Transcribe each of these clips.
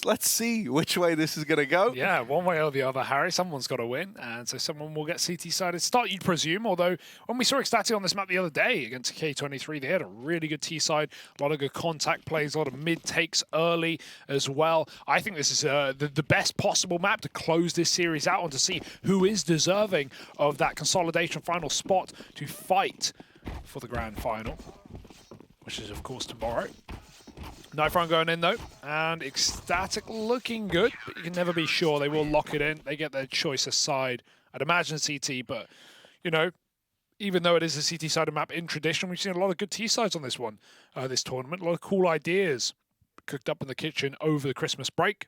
let's see which way this is going to go. Yeah, one way or the other, Harry. Someone's got to win, and so someone will get CT-sided start, you'd presume. Although, when we saw Ecstatic on this map the other day against K23, they had a really good T-side, a lot of good contact plays, a lot of mid-takes early as well. I think this is the best possible map to close this series out and to see who is deserving of that consolidation final spot to fight for the grand final, which is, of course, tomorrow. Knife run going in though, and Ecstatic looking good, but you can never be sure. They will lock it in. They get their choice aside. I'd imagine CT, but you know, even though it is a CT-sided map in tradition, we've seen a lot of good T-sides on this one, this tournament. A lot of cool ideas cooked up in the kitchen over the Christmas break.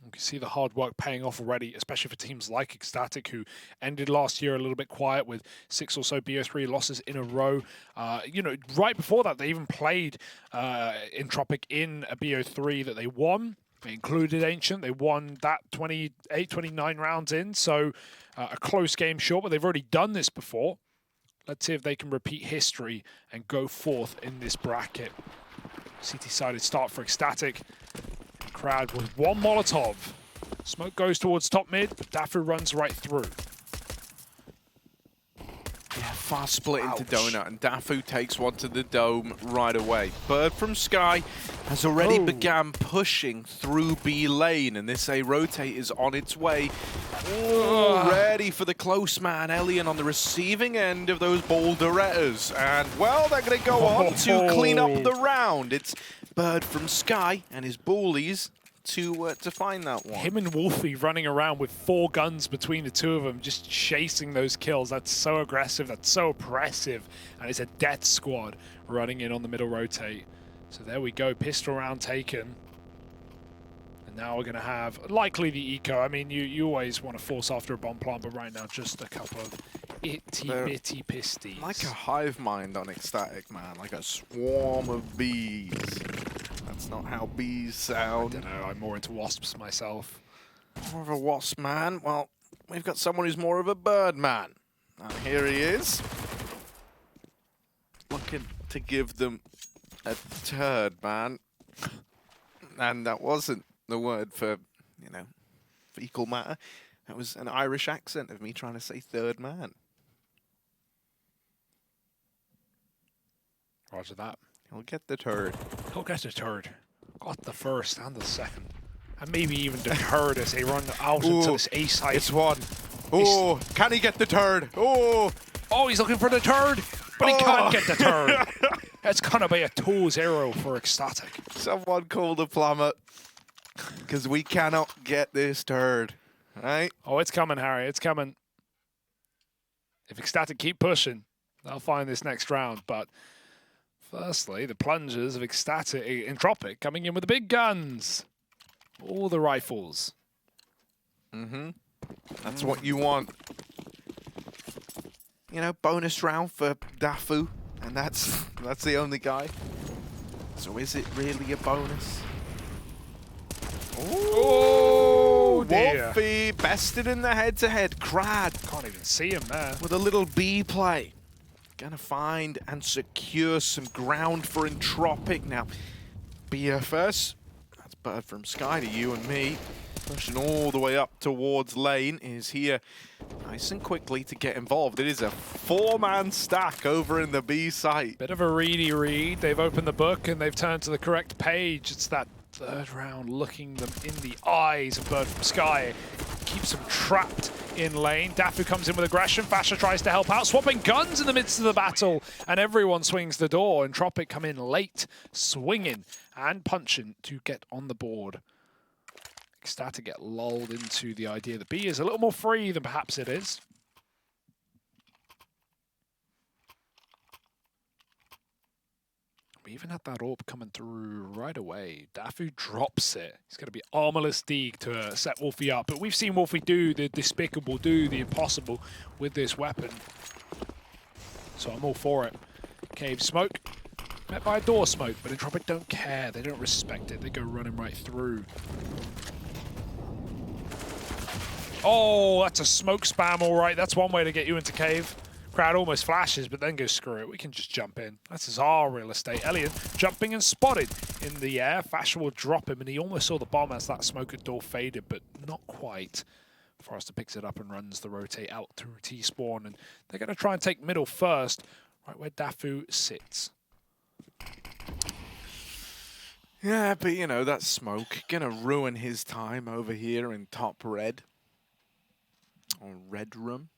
You can see the hard work paying off already, especially for teams like Ecstatic, who ended last year a little bit quiet with 6 or so BO3 losses in a row. You know, right before that, they even played Entropiq in a BO3 that they won. They included Ancient. They won that 28, 29 rounds in, so a close game short, but they've already done this before. Let's see if they can repeat history and go forth in this bracket. CT-sided start for Ecstatic. Crowd with one Molotov. Smoke goes towards top mid, but Dafu runs right through. Yeah, fast split into Donut, and Dafu takes one to the dome right away. Bird from Sky has already began pushing through B lane, and this A rotate is on its way. Ready for the close man. Elian on the receiving end of those boulderetters. And, well, they're going to go on to clean up the round. It's Bird from Sky and his bullies to find that one. Him and Wolfie running around with 4 guns between the two of them, just chasing those kills. That's so aggressive, that's so oppressive. And it's a death squad running in on the middle rotate. So there we go, pistol round taken. And now we're going to have likely the eco. I mean, you always want to force after a bomb plant, but right now just a couple of itty-bitty pisties. Like a hive mind on Ecstatic, man. Like a swarm of bees. That's not how bees sound. I don't know, I'm more into wasps myself. More of a wasp man? Well, we've got someone who's more of a bird man. And here he is. Looking to give them a turd, man. And that wasn't the word for, you know, fecal matter. That was an Irish accent of me trying to say third man. Roger that. He'll get the turd. He'll get the turd. Got the first and the second. And maybe even the third as they run out into this A side. It's one. Oh, can he get the turd? Oh, he's looking for the turd, but he can't get the turd. It's going to be a 2-0 for Ecstatic. Someone call the plummet, because we cannot get this turd, right? Oh, it's coming, Harry. It's coming. If Ecstatic keep pushing, they'll find this next round, but firstly, the plungers of Entropiq coming in with the big guns. All the rifles. That's what you want. You know, bonus round for Dafu, and that's the only guy. So is it really a bonus? Oh, dear. Wolfie bested in the head-to-head. Crad Can't even see him there. with a little B play. Gonna find and secure some ground for Entropiq now. BFS, that's Bird from Sky to you and me. Pushing all the way up towards lane is here nice and quickly to get involved. It is a 4-man stack over in the B site. Bit of a reedy read. They've opened the book and they've turned to the correct page. It's that third round looking them in the eyes of Bird from Sky. Keeps them trapped in lane. Dafu comes in with aggression. Fasha tries to help out, swapping guns in the midst of the battle, and everyone swings the door. Entropiq come in late, swinging and punching to get on the board. Ecstatic get lulled into the idea that B is a little more free than perhaps it is. We even had that orb coming through right away. Dafu drops it. He's going to be armorless Deeg to set Wolfie up. But we've seen Wolfie do the despicable, do the impossible with this weapon. So I'm all for it. Cave smoke. Met by a door smoke, but Entropiq don't care. They don't respect it. They go running right through. Oh, that's a smoke spam, all right. That's one way to get you into cave. Crowd almost flashes, but then goes, screw it, we can just jump in. This is our real estate. Elian jumping and spotted in the air. Fasher will drop him, and he almost saw the bomb as that smoker door faded, but not quite. Forrester picks it up and runs the rotate out through T-spawn, and they're going to try and take middle first, right where Dafu sits. Yeah, but you know, that smoke gonna ruin his time over here in top red. On red rum.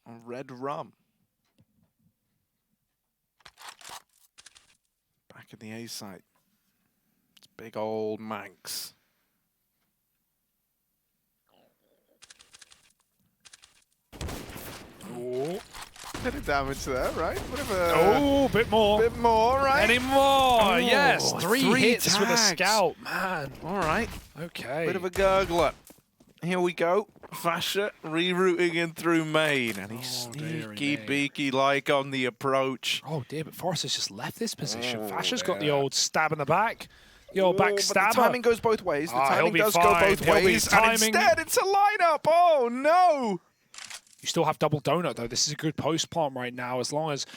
On red rum. Back at the A site. It's big old Manx. Oh. Bit of damage there, right? Oh, bit more. Bit more, right? Any more? Oh, yes, three hits tags. with a scout. Man. All right. Okay. Bit of a gurgler. Here we go. Fasher rerouting in through main. And he's sneaky beaky like on the approach. Oh dear, but Forrester's just left this position. Oh, Fasher's got the old stab in the back. The old backstabber. But the timing goes both ways. The timing does fine. go both ways. And instead, it's a lineup. Oh, no. You still have double donut, though. This is a good post plant right now. As long as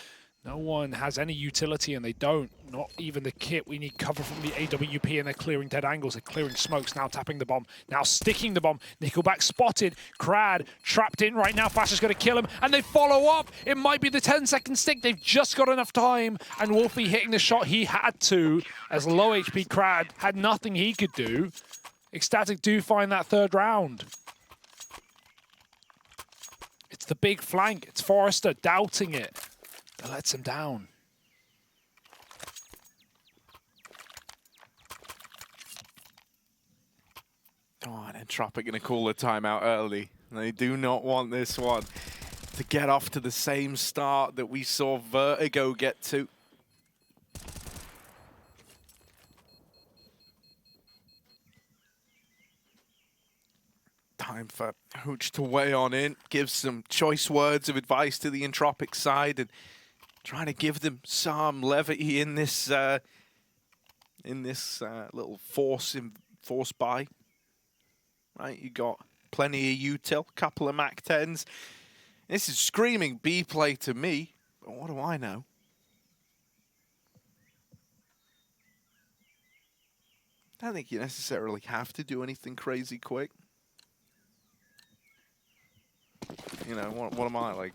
no one has any utility, and they don't, not even the kit. We need cover from the AWP, and they're clearing dead angles. They're clearing smokes, now tapping the bomb, now sticking the bomb. Nickelback spotted. Crad trapped in right now. Fasher's going to kill him, and they follow up. It might be the 10-second stick. They've just got enough time, and Wolfie hitting the shot he had to, as low HP Crad had nothing he could do. Ecstatic do find that third round. It's the big flank. It's Forrester doubting it. That lets him down. Oh, and Entropiq going to call the timeout early. They do not want this one to get off to the same start that we saw Vertigo get to. Time for Hooch to weigh on in, give some choice words of advice to the Entropiq side, and trying to give them some levity in this little force buy. Right, you got plenty of util, couple of Mac 10s. This is screaming B play to me, but what do I know? I don't think you necessarily have to do anything crazy quick. You know, what am I, like,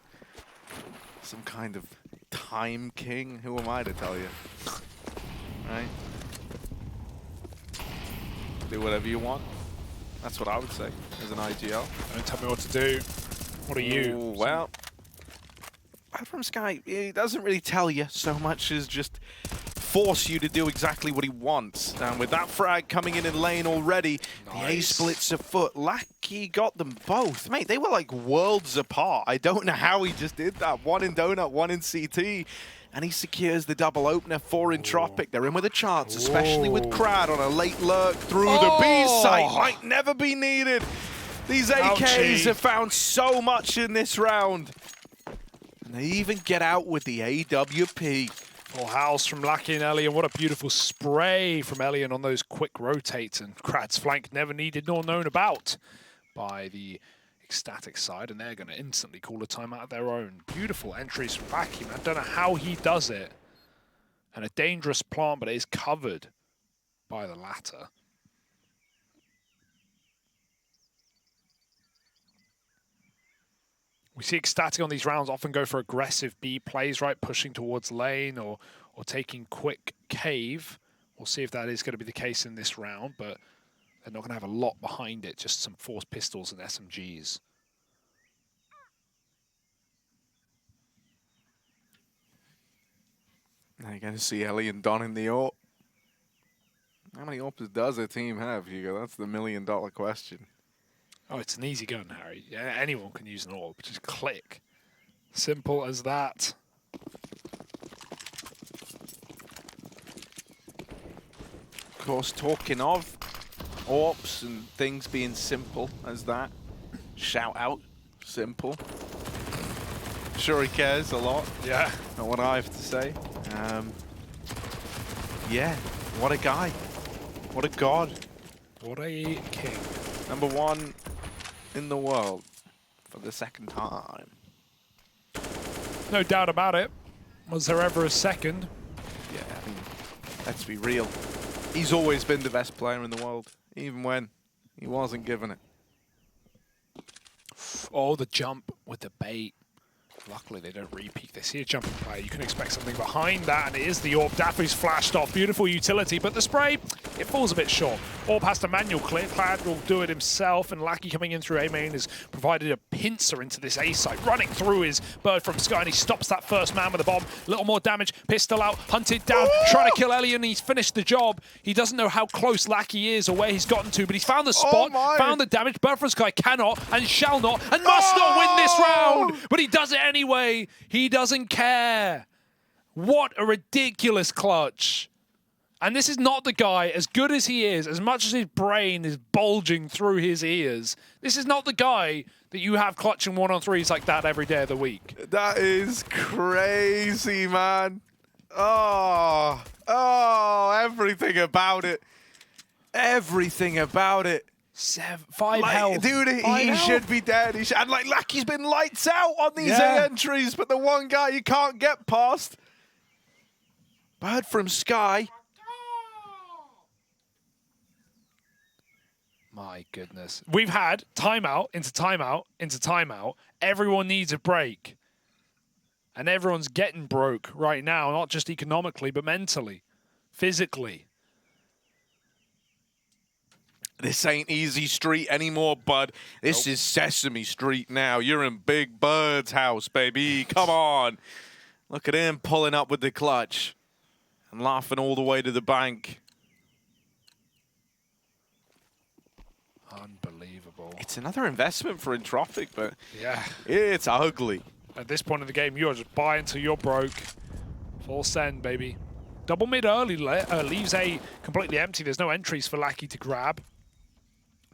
some kind of time king? Who am I to tell you? Right? Do whatever you want. That's what I would say as an IGL. Don't tell me what to do. What are you? Ooh, well, from Sky, he doesn't really tell you so much as just force you to do exactly what he wants. And with that frag coming in lane already, the A splits a foot. Lackey got them both. Mate, they were like worlds apart. I don't know how he just did that. One in Donut, one in CT. And he secures the double opener for Entropiq. They're in with a chance, especially with Crad on a late lurk through the B site. Might never be needed. These AKs have found so much in this round. And they even get out with the AWP. Full house from Lackey and Elian. What a beautiful spray from Elian on those quick rotates. And Krad's flank never needed nor known about by the Ecstatic side. And they're going to instantly call a timeout of their own. Beautiful entries from Lackey. I don't know how he does it. And a dangerous plant, but it is covered by the latter. We see Ecstatic on these rounds often go for aggressive B plays, right? Pushing towards lane or taking quick cave. We'll see if that is going to be the case in this round, but they're not going to have a lot behind it, just some force pistols and SMGs. Now you're going to see Ellie and Don in the AWP. How many AWPs does a team have, Hugo? That's the million-dollar question. Oh, it's an easy gun, Harry. Yeah, anyone can use an AWP. Just click. Simple as that. Of course, talking of AWPs and things being simple as that, shout out, simple. Sure he cares a lot. Yeah. Not what I have to say. Yeah, what a guy. What a god. What a king. #1 in the world for the second time. No doubt about it. Was there ever a second? Yeah, I mean, let's be real. He's always been the best player in the world, even when he wasn't given it. Oh, the jump with the bait. Luckily, they don't re-peek. They see a jumping player. You can expect something behind that, and it is the Orb. Dafu's flashed off. Beautiful utility, but the spray, it falls a bit short. Orb has to manual clear. Clad will do it himself, and Lackey coming in through A main has provided a pincer into this A site. Running through his bird from Sky, and he stops that first man with a bomb. A little more damage. Pistol out, hunted down, trying to kill Elian. He's finished the job. He doesn't know how close Lackey is or where he's gotten to, but he's found the spot, found the damage. Bird from Sky cannot and shall not and must not win this round, but he does it anyway. He doesn't care. What a ridiculous clutch. And this is not the guy, as good as he is, as much as his brain is bulging through his ears, this is not the guy that you have clutching 1-on-3s like that every day of the week. That is crazy, man. Oh, everything about it. Everything about it. 5 health. Dude, he should be dead. And like Lackey's been lights out on these entries, but the one guy you can't get past. Bird from Sky. My goodness. We've had timeout into timeout into timeout. Everyone needs a break. And everyone's getting broke right now, not just economically, but mentally, physically. This ain't easy street anymore, bud. This is Sesame Street now. You're in Big Bird's house, baby. Come on. Look at him pulling up with the clutch and laughing all the way to the bank. Unbelievable. It's another investment for Entropiq, but yeah, it's ugly. At this point in the game, you're just buy until you're broke. Full send, baby. Double mid early leaves A completely empty. There's no entries for Lackey to grab.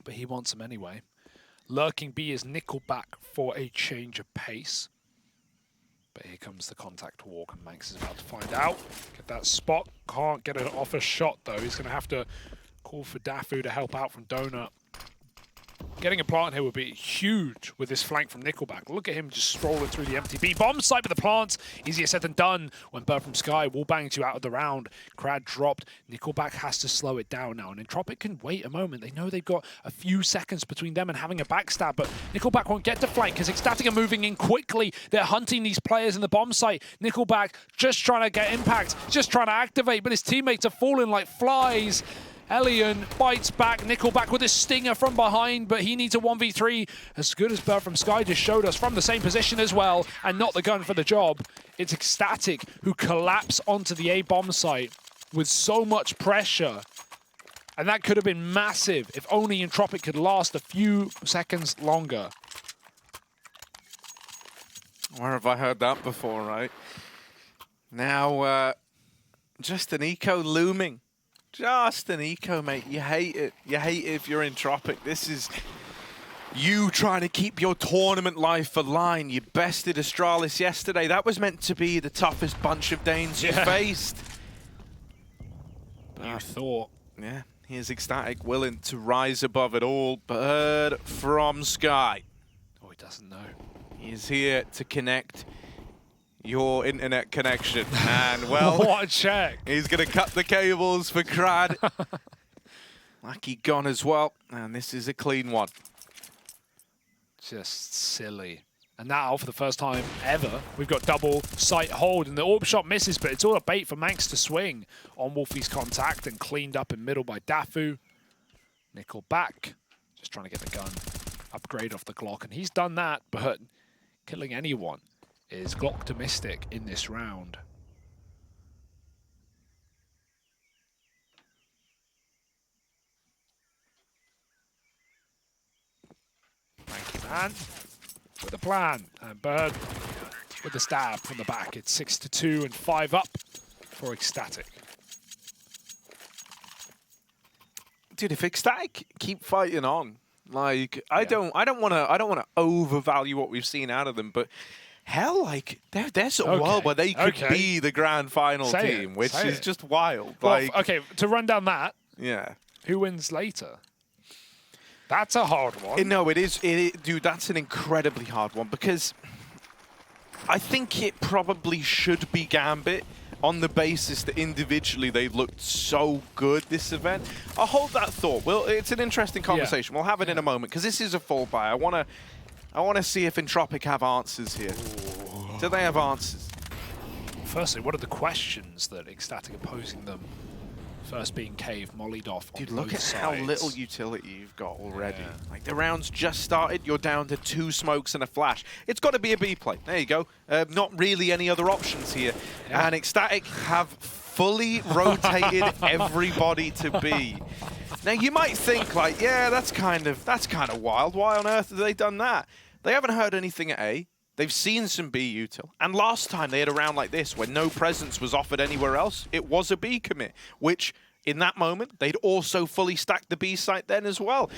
But he wants them anyway. Lurking B is Nickelback for a change of pace. But here comes the contact walk, and Manx is about to find out. Get that spot. Can't get it off a shot, though. He's going to have to call for Dafu to help out from Donut. Getting a plant here would be huge with this flank from Nickelback. Look at him just strolling through the empty B. Bomb site with the plants. Easier said than done when Bird from Sky wallbangs you out of the round. Crad dropped. Nickelback has to slow it down now. And Entropiq can wait a moment. They know they've got a few seconds between them and having a backstab. But Nickelback won't get to flank because Ecstatic are moving in quickly. They're hunting these players in the bomb site. Nickelback just trying to get impact. Just trying to activate. But his teammates are falling like flies. Elian bites back, Nickelback with a stinger from behind, but he needs a 1v3 as good as Bird from Sky just showed us from the same position as well, and not the gun for the job. It's Ecstatic who collapse onto the A bomb site with so much pressure. And that could have been massive if only Entropiq could last a few seconds longer. Where have I heard that before, right? Now, just an eco looming. Just an eco, mate. You hate it. You hate it if you're Entropiq. This is you trying to keep your tournament life alive. You bested Astralis yesterday. That was meant to be the toughest bunch of Danes you faced. You thought. Yeah, here's Ecstatic willing to rise above it all. Bird from Sky. Oh, he doesn't know. He's here to connect your internet connection. And, well, what a check. He's going to cut the cables for Crad. Lucky gone as well. And this is a clean one. Just silly. And now, for the first time ever, we've got double sight hold. And the orb shot misses, but it's all a bait for Manx to swing on Wolfie's contact and cleaned up in middle by Dafu. Nickelback, just trying to get the gun. Upgrade off the Glock. And he's done that, but killing anyone is Glock-tomistic in this round. Manky man with a plan, and Bird with the stab from the back. It's 6-2 and 5 up for Ecstatic. Dude, if Ecstatic keep fighting on, like I don't want to overvalue what we've seen out of them, but hell, like there's a world where they could be the grand final team, which is just wild. Well, like, okay, to run down that, yeah, who wins later? That's a hard one. No, it is, dude. That's an incredibly hard one because I think it probably should be Gambit on the basis that individually they looked so good this event. I'll hold that thought. Well, it's an interesting conversation. We'll have it in a moment because this is a full buy. I want to see if Entropiq have answers here. Do they have answers? Firstly, what are the questions that Ecstatic are posing them? First being Cave, mollied off. Dude, on look both at how sides. little utility you've got already. Yeah. Like, the round's just started, you're down to 2 smokes and a flash. It's got to be a B play. There you go. Not really any other options here. Yeah. And Ecstatic have fully rotated everybody to B. Now, you might think, like, yeah, that's kind of wild. Why on earth have they done that? They haven't heard anything at A. They've seen some B util. And last time they had a round like this, when no presence was offered anywhere else, it was a B commit, which in that moment, they'd also fully stacked the B site then as well.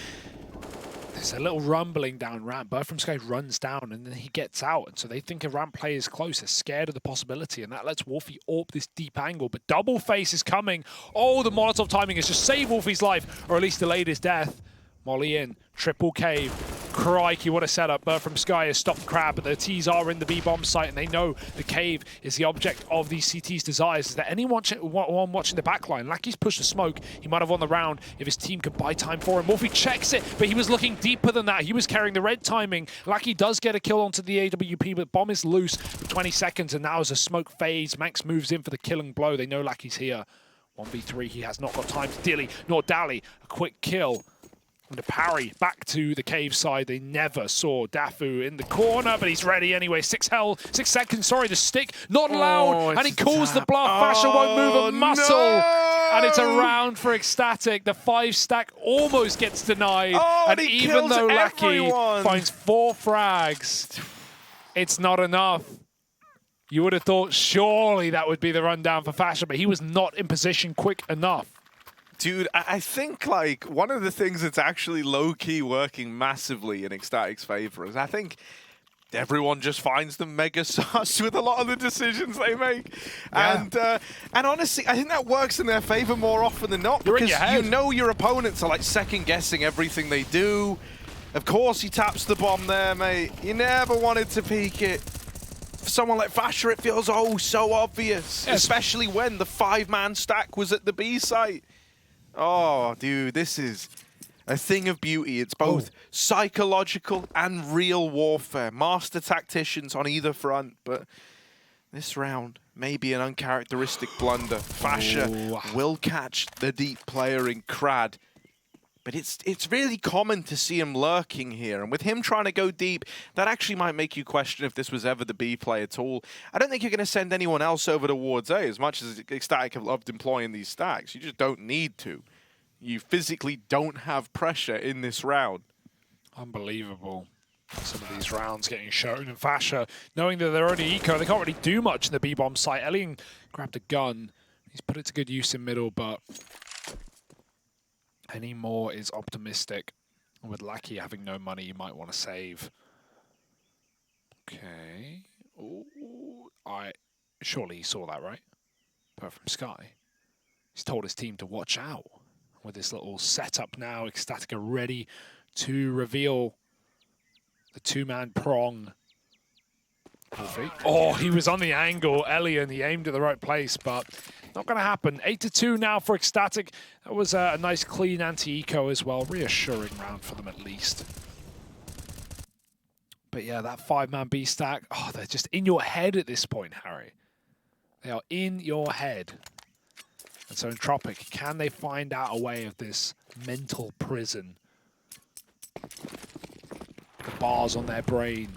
There's a little rumbling down ramp. Bird from Sky runs down and then he gets out. And so they think a ramp player is close. They're scared of the possibility. And that lets Wolfie AWP this deep angle. But Double Face is coming. Oh, the Molotov timing has just saved Wolfie's life, or at least delayed his death. Molly in. Triple Cave. Crikey, what a setup. Bird from Sky has stopped Crab, but the T's are in the B-bomb site, and they know the cave is the object of these CT's desires. Is there anyone watching the backline? Lackey's pushed the smoke. He might have won the round if his team could buy time for him. Wolfie checks it, but he was looking deeper than that. He was carrying the red timing. Lackey does get a kill onto the AWP, but bomb is loose for 20 seconds, and now as the smoke fades, Max moves in for the killing blow. They know Lackey's here. 1v3, he has not got time to dilly nor dally. A quick kill. And a parry back to the cave side. They never saw Dafu in the corner, but he's ready anyway. 6 seconds, sorry, the stick not allowed, and he calls the bluff. Fasher won't move a muscle, and it's a round for Ecstatic. The 5-stack almost gets denied, and even though Lackey finds 4 frags, it's not enough. You would have thought surely that would be the rundown for Fasher, but he was not in position quick enough. Dude, I think, like, one of the things that's actually low-key working massively in Ecstatic's favor is I think everyone just finds them mega sus with a lot of the decisions they make. Yeah. And honestly, I think that works in their favor more often than not, because you know your opponents are, like, second-guessing everything they do. Of course he taps the bomb there, mate. You never wanted to peek it. For someone like Fasher, it feels so obvious, especially when the 5-man stack was at the B site. Oh, dude, this is a thing of beauty. It's both psychological and real warfare. Master tacticians on either front, but this round may be an uncharacteristic blunder. Fasher will catch the deep player in Crad, but it's really common to see him lurking here. And with him trying to go deep, that actually might make you question if this was ever the B play at all. I don't think you're going to send anyone else over towards A, as much as Ecstatic have loved employing these stacks. You just don't need to. You physically don't have pressure in this round. Unbelievable. Some of these rounds getting shown. And Fasher, knowing that they're only eco, they can't really do much in the B-bomb site. Elian grabbed a gun. He's put it to good use in middle, but any more is optimistic. With Lackey having no money, you might want to save. Okay. Ooh, surely he saw that, right? But from Sky. He's told his team to watch out. With this little setup now, Ecstatic are ready to reveal the 2-man prong. Oh, he was on the angle. Elian, he aimed at the right place, but not going to happen. 8-2 now for Ecstatic. That was a nice clean anti-eco as well. Reassuring round for them at least. But yeah, that 5-man B stack, they're just in your head at this point, Harry. They are in your head. And so Entropiq, can they find out a way of this mental prison? The bars on their brain.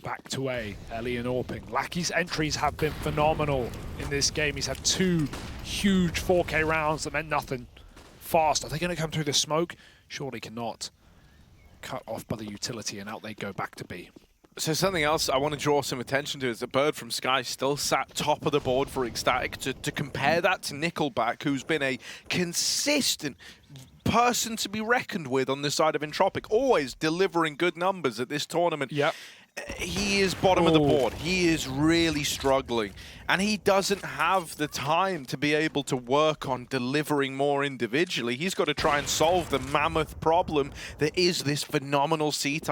Back to A, Elian AWPing. Lackey's entries have been phenomenal in this game. He's had 2 huge 4K rounds that meant nothing. Fast, are they going to come through the smoke? Surely cannot. Cut off by the utility, and out they go back to B. So something else I want to draw some attention to is that Bird from Sky still sat top of the board for Ecstatic. To compare that to Nickelback, who's been a consistent person to be reckoned with on the side of Entropiq, always delivering good numbers at this tournament. Yep. he is bottom of the board. He is really struggling. And he doesn't have the time to be able to work on delivering more individually. He's got to try and solve the mammoth problem that is this phenomenal CT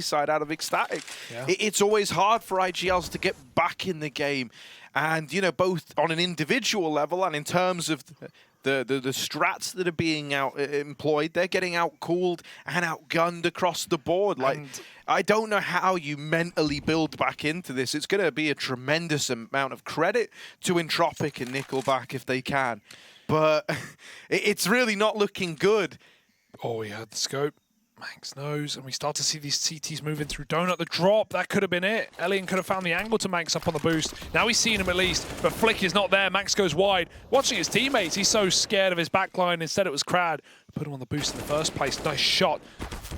side out of Ecstatic. Yeah. It's always hard for IGLs to get back in the game. And, you know, both on an individual level and in terms of the strats that are being employed, they're getting outcooled and outgunned across the board. Like, I don't know how you mentally build back into this. It's going to be a tremendous amount of credit to Entropiq and Nickelback if they can. But it's really not looking good. Oh, he had the scope. Manx knows, and we start to see these CTs moving through Donut. The drop, that could have been it. Elian could have found the angle to Manx up on the boost. Now he's seen him at least, but Flick is not there. Manx goes wide. Watching his teammates, he's so scared of his backline. Instead, it was Crad who put him on the boost in the first place. Nice shot.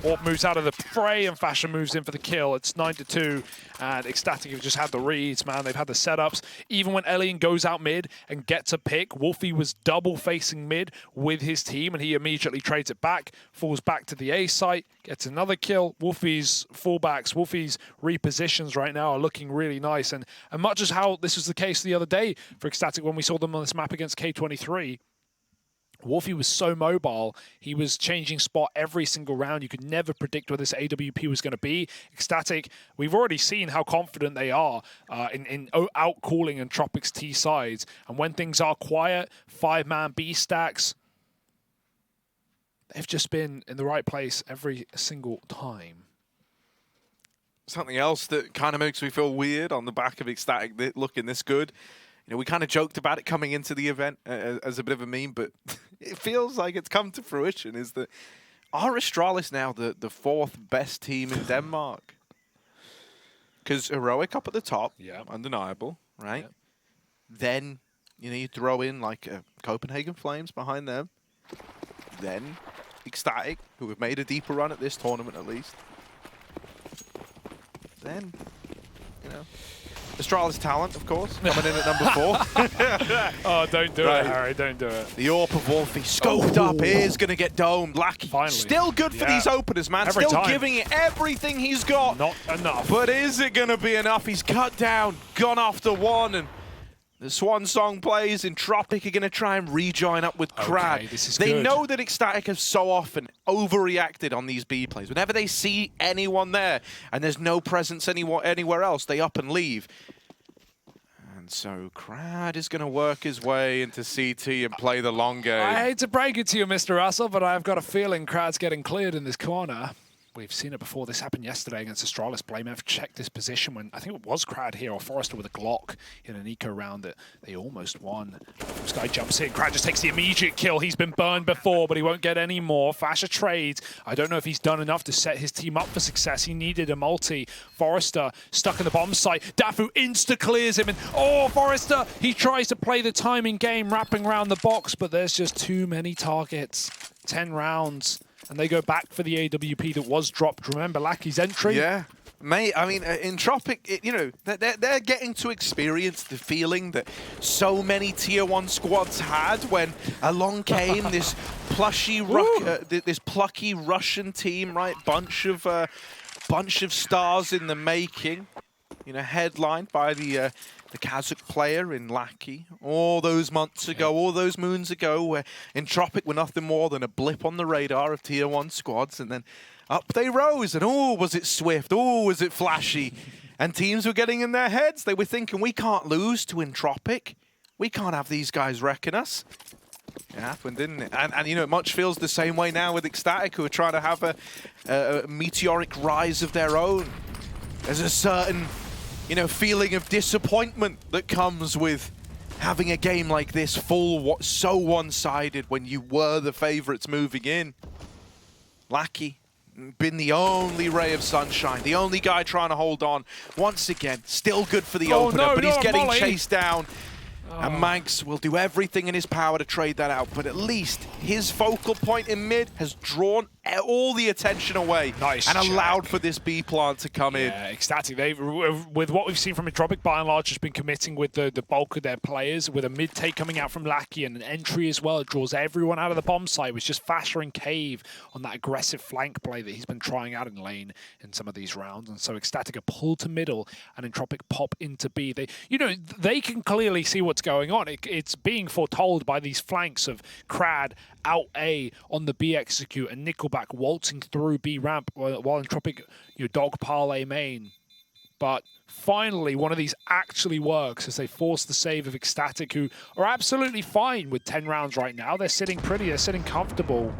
Orp moves out of the fray, and Fashion moves in for the kill. It's 9-2, and Ecstatic have just had the reads, man. They've had the setups. Even when Elian goes out mid and gets a pick, Wolfie was double facing mid with his team, and he immediately trades it back, falls back to the A site, gets another kill. Wolfie's fullbacks, Wolfie's repositions right now are looking really nice. And much as how this was the case the other day for Ecstatic when we saw them on this map against K23, Wolfie was so mobile, he was changing spot every single round. You could never predict where this AWP was going to be. Ecstatic, we've already seen how confident they are in outcalling Entropiq's T sides. And when things are quiet, 5-man B stacks, they've just been in the right place every single time. Something else that kind of makes me feel weird on the back of Ecstatic looking this good. You know, we kind of joked about it coming into the event as a bit of a meme, but it feels like it's come to fruition, is that are Astralis now the fourth best team in Denmark? Because Heroic up at the top, undeniable, right? Yeah. Then, you know, you throw in like Copenhagen Flames behind them. Then Ecstatic, who have made a deeper run at this tournament at least. Then, you know, Astralis talent, of course, coming in at number 4. Oh, don't do it, Harry. Don't do it. The AWP of Wolfie scoped up is going to get domed. Lackey, finally. Still good for these openers, man. Every Still time. giving it everything he's got. Not enough. But is it going to be enough? He's cut down, gone after one, and the Swan Song plays. Entropiq are going to try and rejoin up with Crad. Okay, this is they good. know that Ecstatic have so often overreacted on these B plays. Whenever they see anyone there and there's no presence anywhere else, they up and leave. And so Crad is going to work his way into CT and play the long game. I hate to break it to you, Mr. Russell, but I've got a feeling Crad's getting cleared in this corner. We've seen it before. This happened yesterday against Astralis. Blamev checked this position when I think it was Crad here or Forrester with a Glock in an eco round that they almost won. Sky jumps in. Crad just takes the immediate kill. He's been burned before, but he won't get any more. Fasher trades. I don't know if he's done enough to set his team up for success. He needed a multi. Forrester stuck in the bomb site. Dafu insta-clears him. And oh, Forrester, he tries to play the timing game, wrapping around the box, but there's just too many targets. 10 rounds. And they go back for the AWP that was dropped. Remember Lackey's entry? Yeah. Mate, I mean, Entropiq, you know, they're getting to experience the feeling that so many Tier 1 squads had when along came this plucky Russian team, right? Bunch of stars in the making. You know, headlined by the Kazakh player in Lackey all those months ago, all those moons ago, where Entropiq were nothing more than a blip on the radar of Tier 1 squads, and then up they rose, and oh, was it swift, oh, was it flashy, and teams were getting in their heads. They were thinking, we can't lose to Entropiq. We can't have these guys wrecking us. It happened, didn't it? And you know, it much feels the same way now with Ecstatic, who are trying to have a meteoric rise of their own. There's a certain, you know, feeling of disappointment that comes with having a game like this so one-sided when you were the favorites moving in. Lackey, been the only ray of sunshine, the only guy trying to hold on. Once again, still good for the opener, but he's getting chased down. And Manx will do everything in his power to trade that out, but at least his focal point in mid has drawn all the attention away Nice and allowed check. for this B plant to come in. Yeah, Ecstatic. They've, with what we've seen from Entropiq, by and large, has been committing with the bulk of their players, with a mid-take coming out from Lackey and an entry as well. It draws everyone out of the bomb site. It was just Fasher and Cave on that aggressive flank play that he's been trying out in lane in some of these rounds. And so Ecstatic are pulled to middle and Entropiq pop into B. They can clearly see what's going on. It's being foretold by these flanks of Crad out A on the B execute and Nickelback waltzing through B ramp while Entropiq dog parlay main. But finally, one of these actually works as they force the save of Ecstatic, who are absolutely fine with 10 rounds right now. They're sitting pretty, they're sitting comfortable.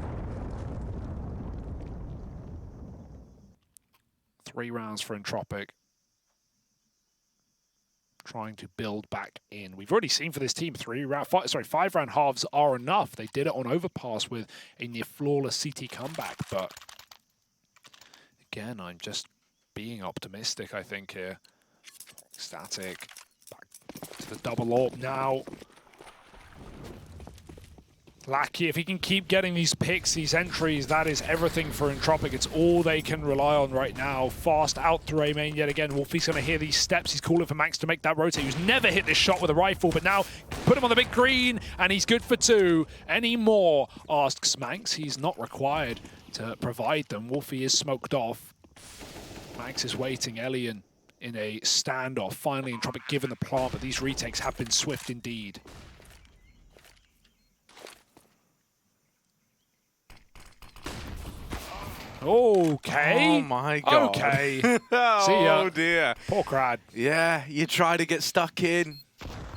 3 rounds for Entropiq. Trying to build back in. We've already seen for this team 5-round halves are enough. They did it on Overpass with a near flawless CT comeback, but again, I'm just being optimistic, I think, here. Ecstatic back to the double AWP now. Lackey, if he can keep getting these picks, these entries, that is everything for Entropiq. It's all they can rely on right now. Fast out through A main yet again. Wolfie's going to hear these steps. He's calling for Manx to make that rotate. He's never hit this shot with a rifle, but now put him on the big green, and he's good for 2. Any more, asks Manx. He's not required to provide them. Wolfie is smoked off. Manx is waiting. Elian in a standoff. Finally, Entropiq given the plant, but these retakes have been swift indeed. Okay. Oh my god. Okay. Oh, See ya. Dear. Poor Crad. Yeah, you try to get stuck in,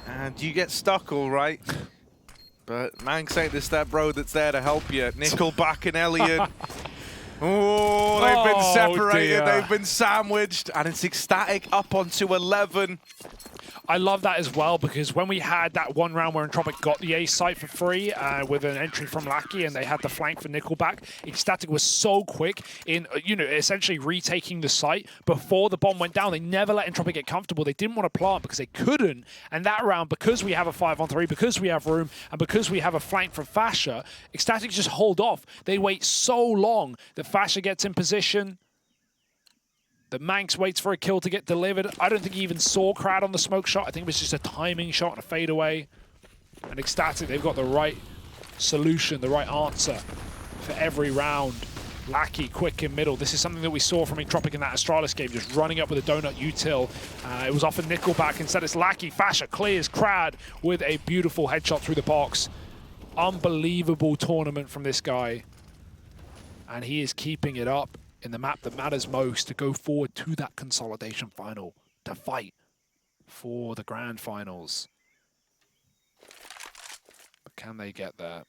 and you get stuck all right. But Manx ain't the step bro that's there to help you. Nickelback and Elian. Oh, they've been separated, dear. they've been sandwiched, and it's Ecstatic up onto 11. I love that as well, because when we had that one round where Entropiq got the A site for free with an entry from Lackey, and they had the flank for Nickelback, Ecstatic was so quick in, essentially retaking the site before the bomb went down. They never let Entropiq get comfortable. They didn't want to plant because they couldn't. And that round, because we have a 5-on-3, because we have room, and because we have a flank from Fasher, Ecstatic just hold off. They wait so long that Fasher gets in position. The Manx waits for a kill to get delivered. I don't think he even saw Crad on the smoke shot. I think it was just a timing shot and a fadeaway. And Ecstatic, they've got the right solution, the right answer for every round. Lackey, quick in middle. This is something that we saw from Entropiq in that Astralis game, just running up with a donut util. It was off a Nickelback. Instead, it's Lackey. Fasher clears Crad with a beautiful headshot through the box. Unbelievable tournament from this guy. And he is keeping it up in the map that matters most to go forward to that consolidation final, to fight for the grand finals. But can they get there?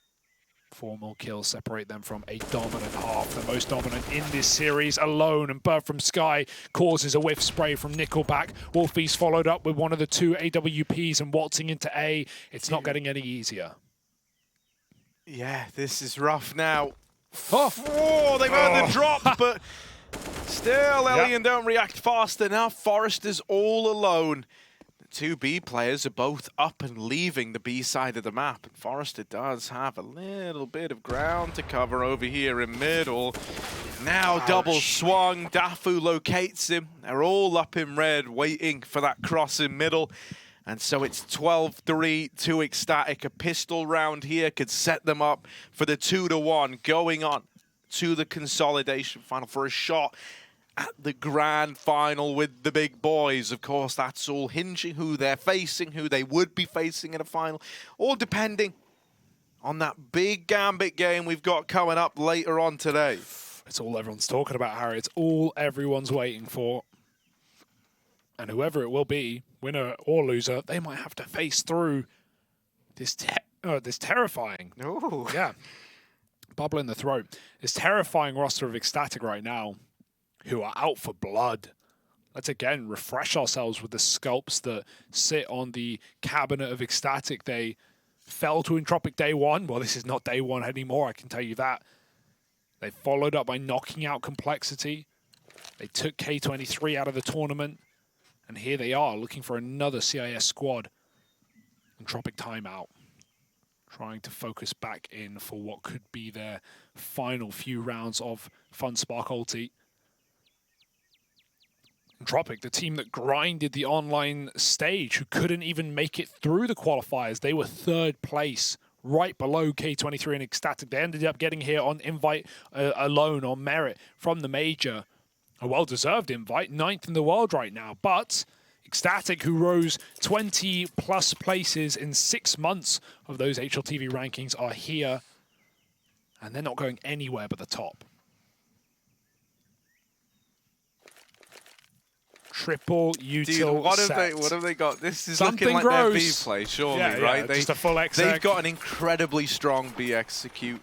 4 more kills separate them from a dominant half, the most dominant in this series alone. And Bird from Sky causes a whiff spray from Nickelback. Wolfie's followed up with one of the 2 AWPs and waltzing into A. It's not getting any easier. Yeah, this is rough now. Oh, They've earned the drop, but still, Elian don't react fast enough. Forrester's all alone. The 2 B players are both up and leaving the B side of the map. And Forrester does have a little bit of ground to cover over here in middle. Now double swung. Dafu locates him. They're all up in red, waiting for that cross in middle. And so it's 12-3 to Ecstatic. A pistol round here could set them up for the 2-1, going on to the consolidation final for a shot at the grand final with the big boys. Of course, that's all hinging who they're facing, who they would be facing in a final, all depending on that big Gambit game we've got coming up later on today. It's all everyone's talking about, Harry. It's all everyone's waiting for. And whoever it will be, winner or loser, they might have to face through this this terrifying, bubble in the throat, this terrifying roster of Ecstatic right now, who are out for blood. Let's again refresh ourselves with the sculpts that sit on the cabinet of Ecstatic. They fell to Entropiq day 1. Well, this is not day 1 anymore, I can tell you that. They followed up by knocking out Complexity. They took K23 out of the tournament. And here they are, looking for another CIS squad. Entropiq timeout. trying to focus back in for what could be their final few rounds of Funspark Ulti. Entropiq, the team that grinded the online stage, who couldn't even make it through the qualifiers. They were 3rd place, right below K23 and Ecstatic. They ended up getting here on invite alone, on merit from the major. A well-deserved invite, 9th in the world right now. But Ecstatic, who rose 20+ places in 6 months of those HLTV rankings, are here. And they're not going anywhere but the top. Triple util. Dude, what set. have they got? This is Something looking like gross. their B play, surely, Yeah, right? Just a full They've got an incredibly strong B execute.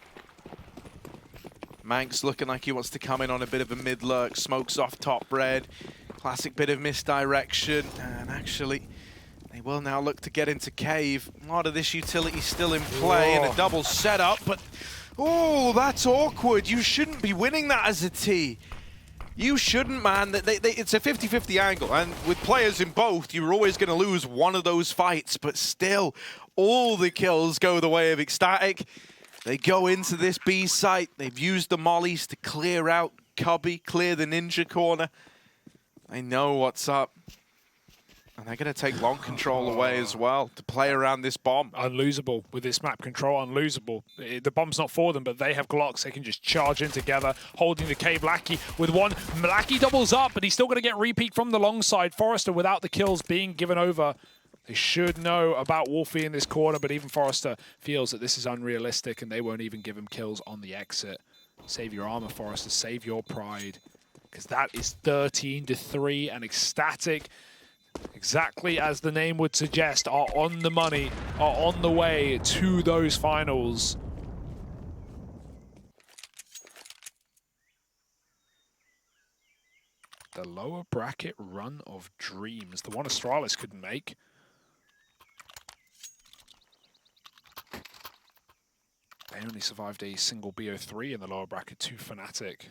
Manx looking like he wants to come in on a bit of a mid lurk. Smokes off top red. Classic bit of misdirection. And actually, they will now look to get into cave. A lot of this utility still in play and a double setup, but oh, that's awkward. You shouldn't be winning that as a T. You shouldn't, man. It's a 50-50 angle, and with players in both, you're always going to lose one of those fights, but still, all the kills go the way of Ecstatic. They go into this B site. They've used the mollies to clear out Cubby, clear the ninja corner. They know what's up. And they're going to take long control away as well to play around this bomb. Unlosable with this map control, unlosable. The bomb's not for them, but they have Glocks. They can just charge in together, holding the cave. Lackey with one. Lackey doubles up, but he's still going to get repeat from the long side. Forrester without the kills being given over. They should know about Wolfie in this corner, but even Forrester feels that this is unrealistic and they won't even give him kills on the exit. Save your armor, Forrester. Save your pride. Because that is 13-3, and Ecstatic, exactly as the name would suggest, are on the money, are on the way to those finals. The lower bracket run of dreams, the one Astralis couldn't make. They only survived a single BO3 in the lower bracket to Fnatic.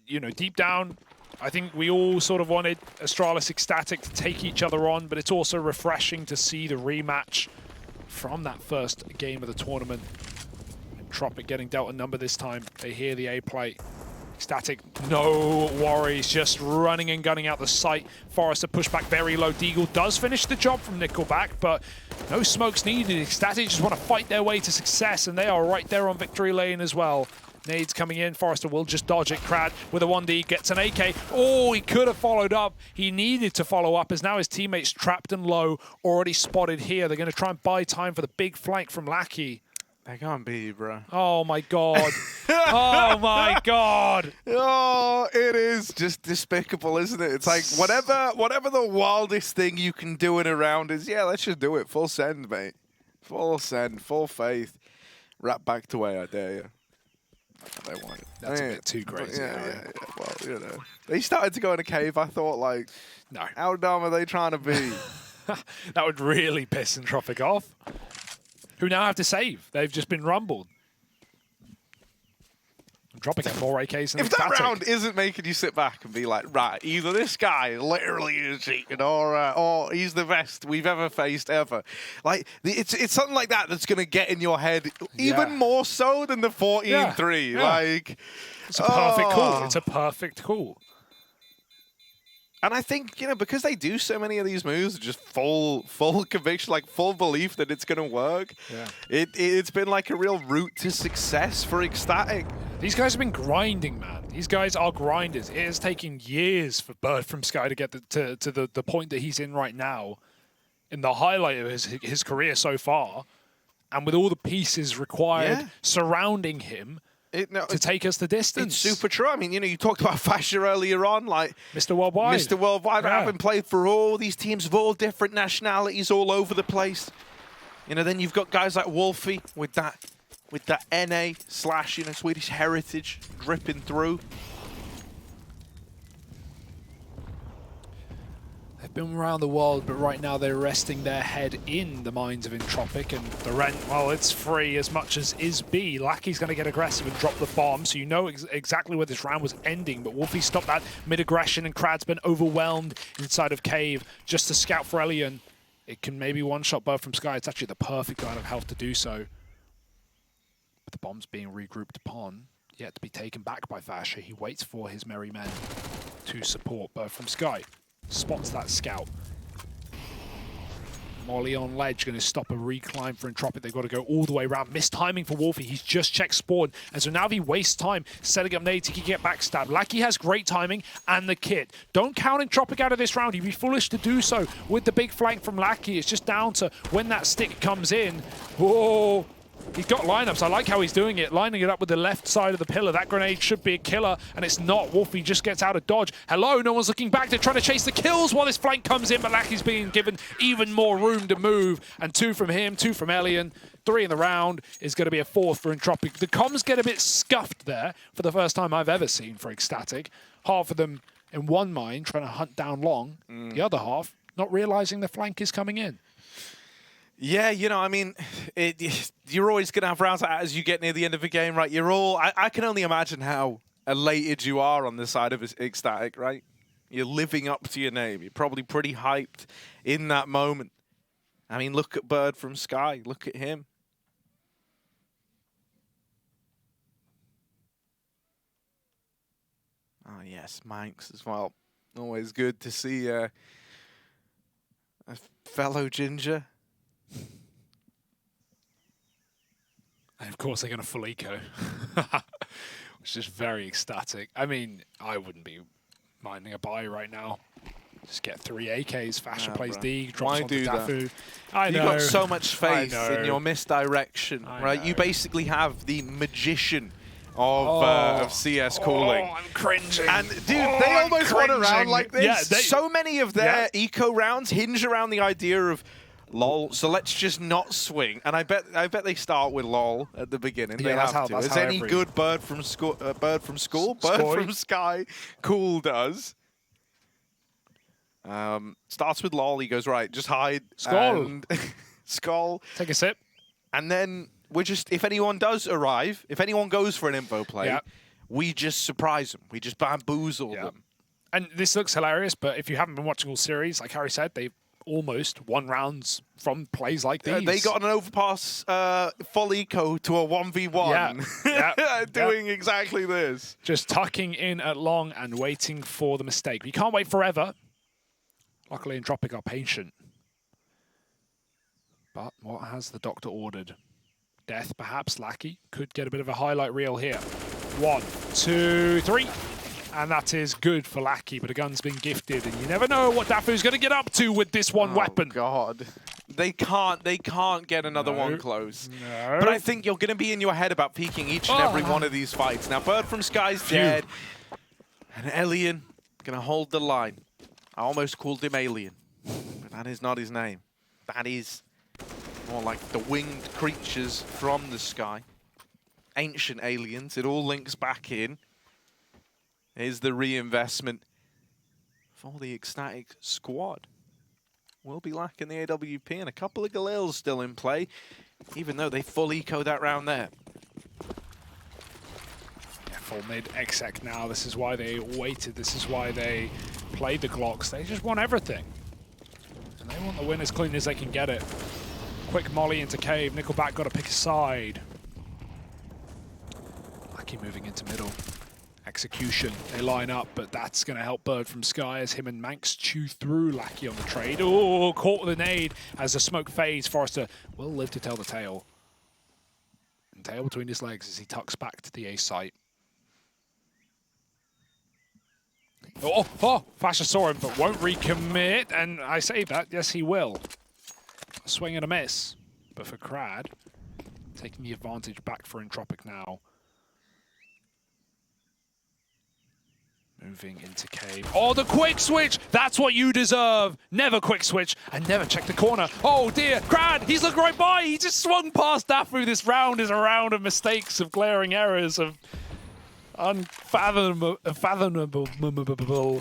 You know, deep down, I think we all sort of wanted Astralis Ecstatic to take each other on, but it's also refreshing to see the rematch from that first game of the tournament. Entropiq getting dealt a number this time. They hear the A play. Ecstatic, no worries, just running and gunning out the site. Forrester pushed back very low. Deagle does finish the job from Nickelback, but no smokes needed. Ecstatic just want to fight their way to success, and they are right there on victory lane as well. Nades coming in. Forrester will just dodge it. Crad with a 1D gets an AK. Oh, he could have followed up. He needed to follow up as now his teammates trapped and low, already spotted here. They're going to try and buy time for the big flank from Lackey. They can't be, bro. Oh my god. Oh my god. Oh, it is just despicable, isn't it? It's like whatever the wildest thing you can do in a round is, yeah, let's just do it. Full send, mate. Full send, full faith. Wrap back to way, I dare you. They want it. That's a bit too crazy. Yeah. Well, you know. They started to go in a cave. I thought, like, no. How dumb are they trying to be? That would really piss Entropiq off. Who now have to save. They've just been rumbled. Entropiq have more AKs than If that Ecstatic. round isn't making you sit back and be like, right, either this guy literally is cheating or he's the best we've ever faced ever. Like, it's something like that that's going to get in your head even more so than the 14-3. Yeah. Like, it's a perfect call. It's a perfect call. And I think, you know, because they do so many of these moves, just full conviction, like full belief that it's going to work. Yeah. It's been like a real route to success for Ecstatic. These guys have been grinding, man. These guys are grinders. It has taken years for Bird from Sky to get to the point that he's in right now, in the highlight of his career so far, and with all the pieces required surrounding him. To take us the distance. It's super true. I mean, you know, you talked about Fasher earlier on, like Mr. Worldwide. Mr. Worldwide, having played for all these teams of all different nationalities all over the place. You know, then you've got guys like Wolfie with that NA / you know, Swedish heritage dripping through. They've been around the world, but right now they're resting their head in the minds of Entropiq, and the rent, well, it's free as much as is B. Lackey's going to get aggressive and drop the bomb, so you know exactly where this round was ending, but Wolfie stopped that mid-aggression, and Krad's been overwhelmed inside of Cave just to scout for Elian. It can maybe one-shot Bird from Sky. It's actually the perfect line of health to do so. But the bomb's being regrouped upon, yet to be taken back by Vasher. He waits for his merry men to support Bird from Sky. Spots that scout. Molly on ledge, going to stop a reclimb for Entropiq. They've got to go all the way around. Missed timing for Wolfie. He's just checked spawn. And so now he wastes time setting up nades. He can get backstabbed. Lackey has great timing and the kit. Don't count Entropiq out of this round. You'd be foolish to do so with the big flank from Lackey. It's just down to when that stick comes in. Whoa. He's got lineups. I like how he's doing it. Lining it up with the left side of the pillar. That grenade should be a killer, and it's not. Wolfie just gets out of dodge. Hello, no one's looking back. They're trying to chase the kills while this flank comes in, but Lackey's being given even more room to move. And 2 from him, 2 from Elian. 3 in the round is going to be a 4th for Entropiq. The comms get a bit scuffed there for the first time I've ever seen for Ecstatic. Half of them in one mine trying to hunt down long. The other half not realizing the flank is coming in. Yeah, you know, I mean, you're always going to have rounds like that as you get near the end of a game, right? You're all... I can only imagine how elated you are on the side of Ecstatic, right? You're living up to your name. You're probably pretty hyped in that moment. I mean, look at Bird from Sky. Look at him. Oh, yes, Manx as well. Always good to see a fellow Ginger. And of course, they're going to full eco, which is very Ecstatic. I mean, I wouldn't be minding a buy right now. Just get 3 AKs. Fashion plays D, drops onto Dafu. I know. You've got so much faith in your misdirection, right? You basically have the magician of CS calling. Oh, I'm cringing. And dude, they almost won a round like this. Yeah, so many of their eco rounds hinge around the idea of lol. So let's just not swing. And I bet they start with lol at the beginning. They have to. As any good bird from school, bird from Sky, cool does. Starts with lol. He goes right. Just hide. Skull. Skull. Take a sip. And then we're just, if anyone does arrive, if anyone goes for an info play, we just surprise them. We just bamboozle them. And this looks hilarious, but if you haven't been watching all series, like Harry said, they've almost won rounds from plays like these. They got an overpass full eco to a 1v1. Doing exactly this. Just tucking in at long and waiting for the mistake. You can't wait forever. Luckily, Entropiq are patient. But what has the doctor ordered? Death, perhaps. Lackey could get a bit of a highlight reel here. 1, 2, 3. And that is good for Lackey, but a gun's been gifted, and you never know what Dafu's going to get up to with this one weapon. God. They can't get another one close. No. But I think you're going to be in your head about peeking each and every one of these fights. Now, Bird from Sky's dead, and Elian going to hold the line. I almost called him Alien, but that is not his name. That is more like the winged creatures from the sky. Ancient aliens. It all links back in. Here's the reinvestment for the Ecstatic squad. We'll be lacking the AWP and a couple of Galils still in play, even though they full eco that round there. Yeah, full mid exec now. This is why they waited. This is why they played the Glocks. They just want everything. And they want the win as clean as they can get it. Quick molly into cave. Nickelback got to pick a side. Lucky moving into middle. Execution, they line up, but that's going to help Bird from Sky as him and Manx chew through Lackey on the trade. Oh, caught with a nade as the smoke fades. Forrester will live to tell the tale. And tail between his legs as he tucks back to the A site. Fasher saw him, but won't recommit, and I say that, yes he will. A swing and a miss, but for Crad, taking the advantage back for Entropiq now. Moving into cave. Oh, the quick switch! That's what you deserve! Never quick switch and never check the corner. Oh dear, Crad, he's looking right by! He just swung past Dafu. This round is a round of mistakes, of glaring errors, of unfathomable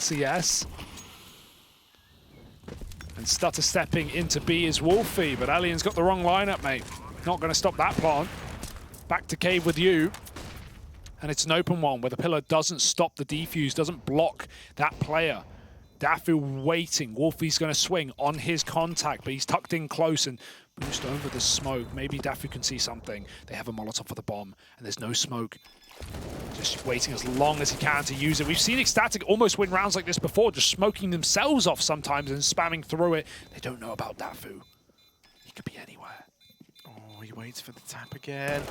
CS. And stutter stepping into B is Wolfie, but Alien's got the wrong lineup, mate. Not going to stop that plant. Back to cave with you. And it's an open one where the pillar doesn't stop the defuse, doesn't block that player. Dafu waiting. Wolfie's going to swing on his contact, but he's tucked in close and boost over the smoke. Maybe Dafu can see something. They have a Molotov for the bomb, and there's no smoke. Just waiting as long as he can to use it. We've seen Ecstatic almost win rounds like this before, just smoking themselves off sometimes and spamming through it. They don't know about Dafu. He could be anywhere. Oh, he waits for the tap again.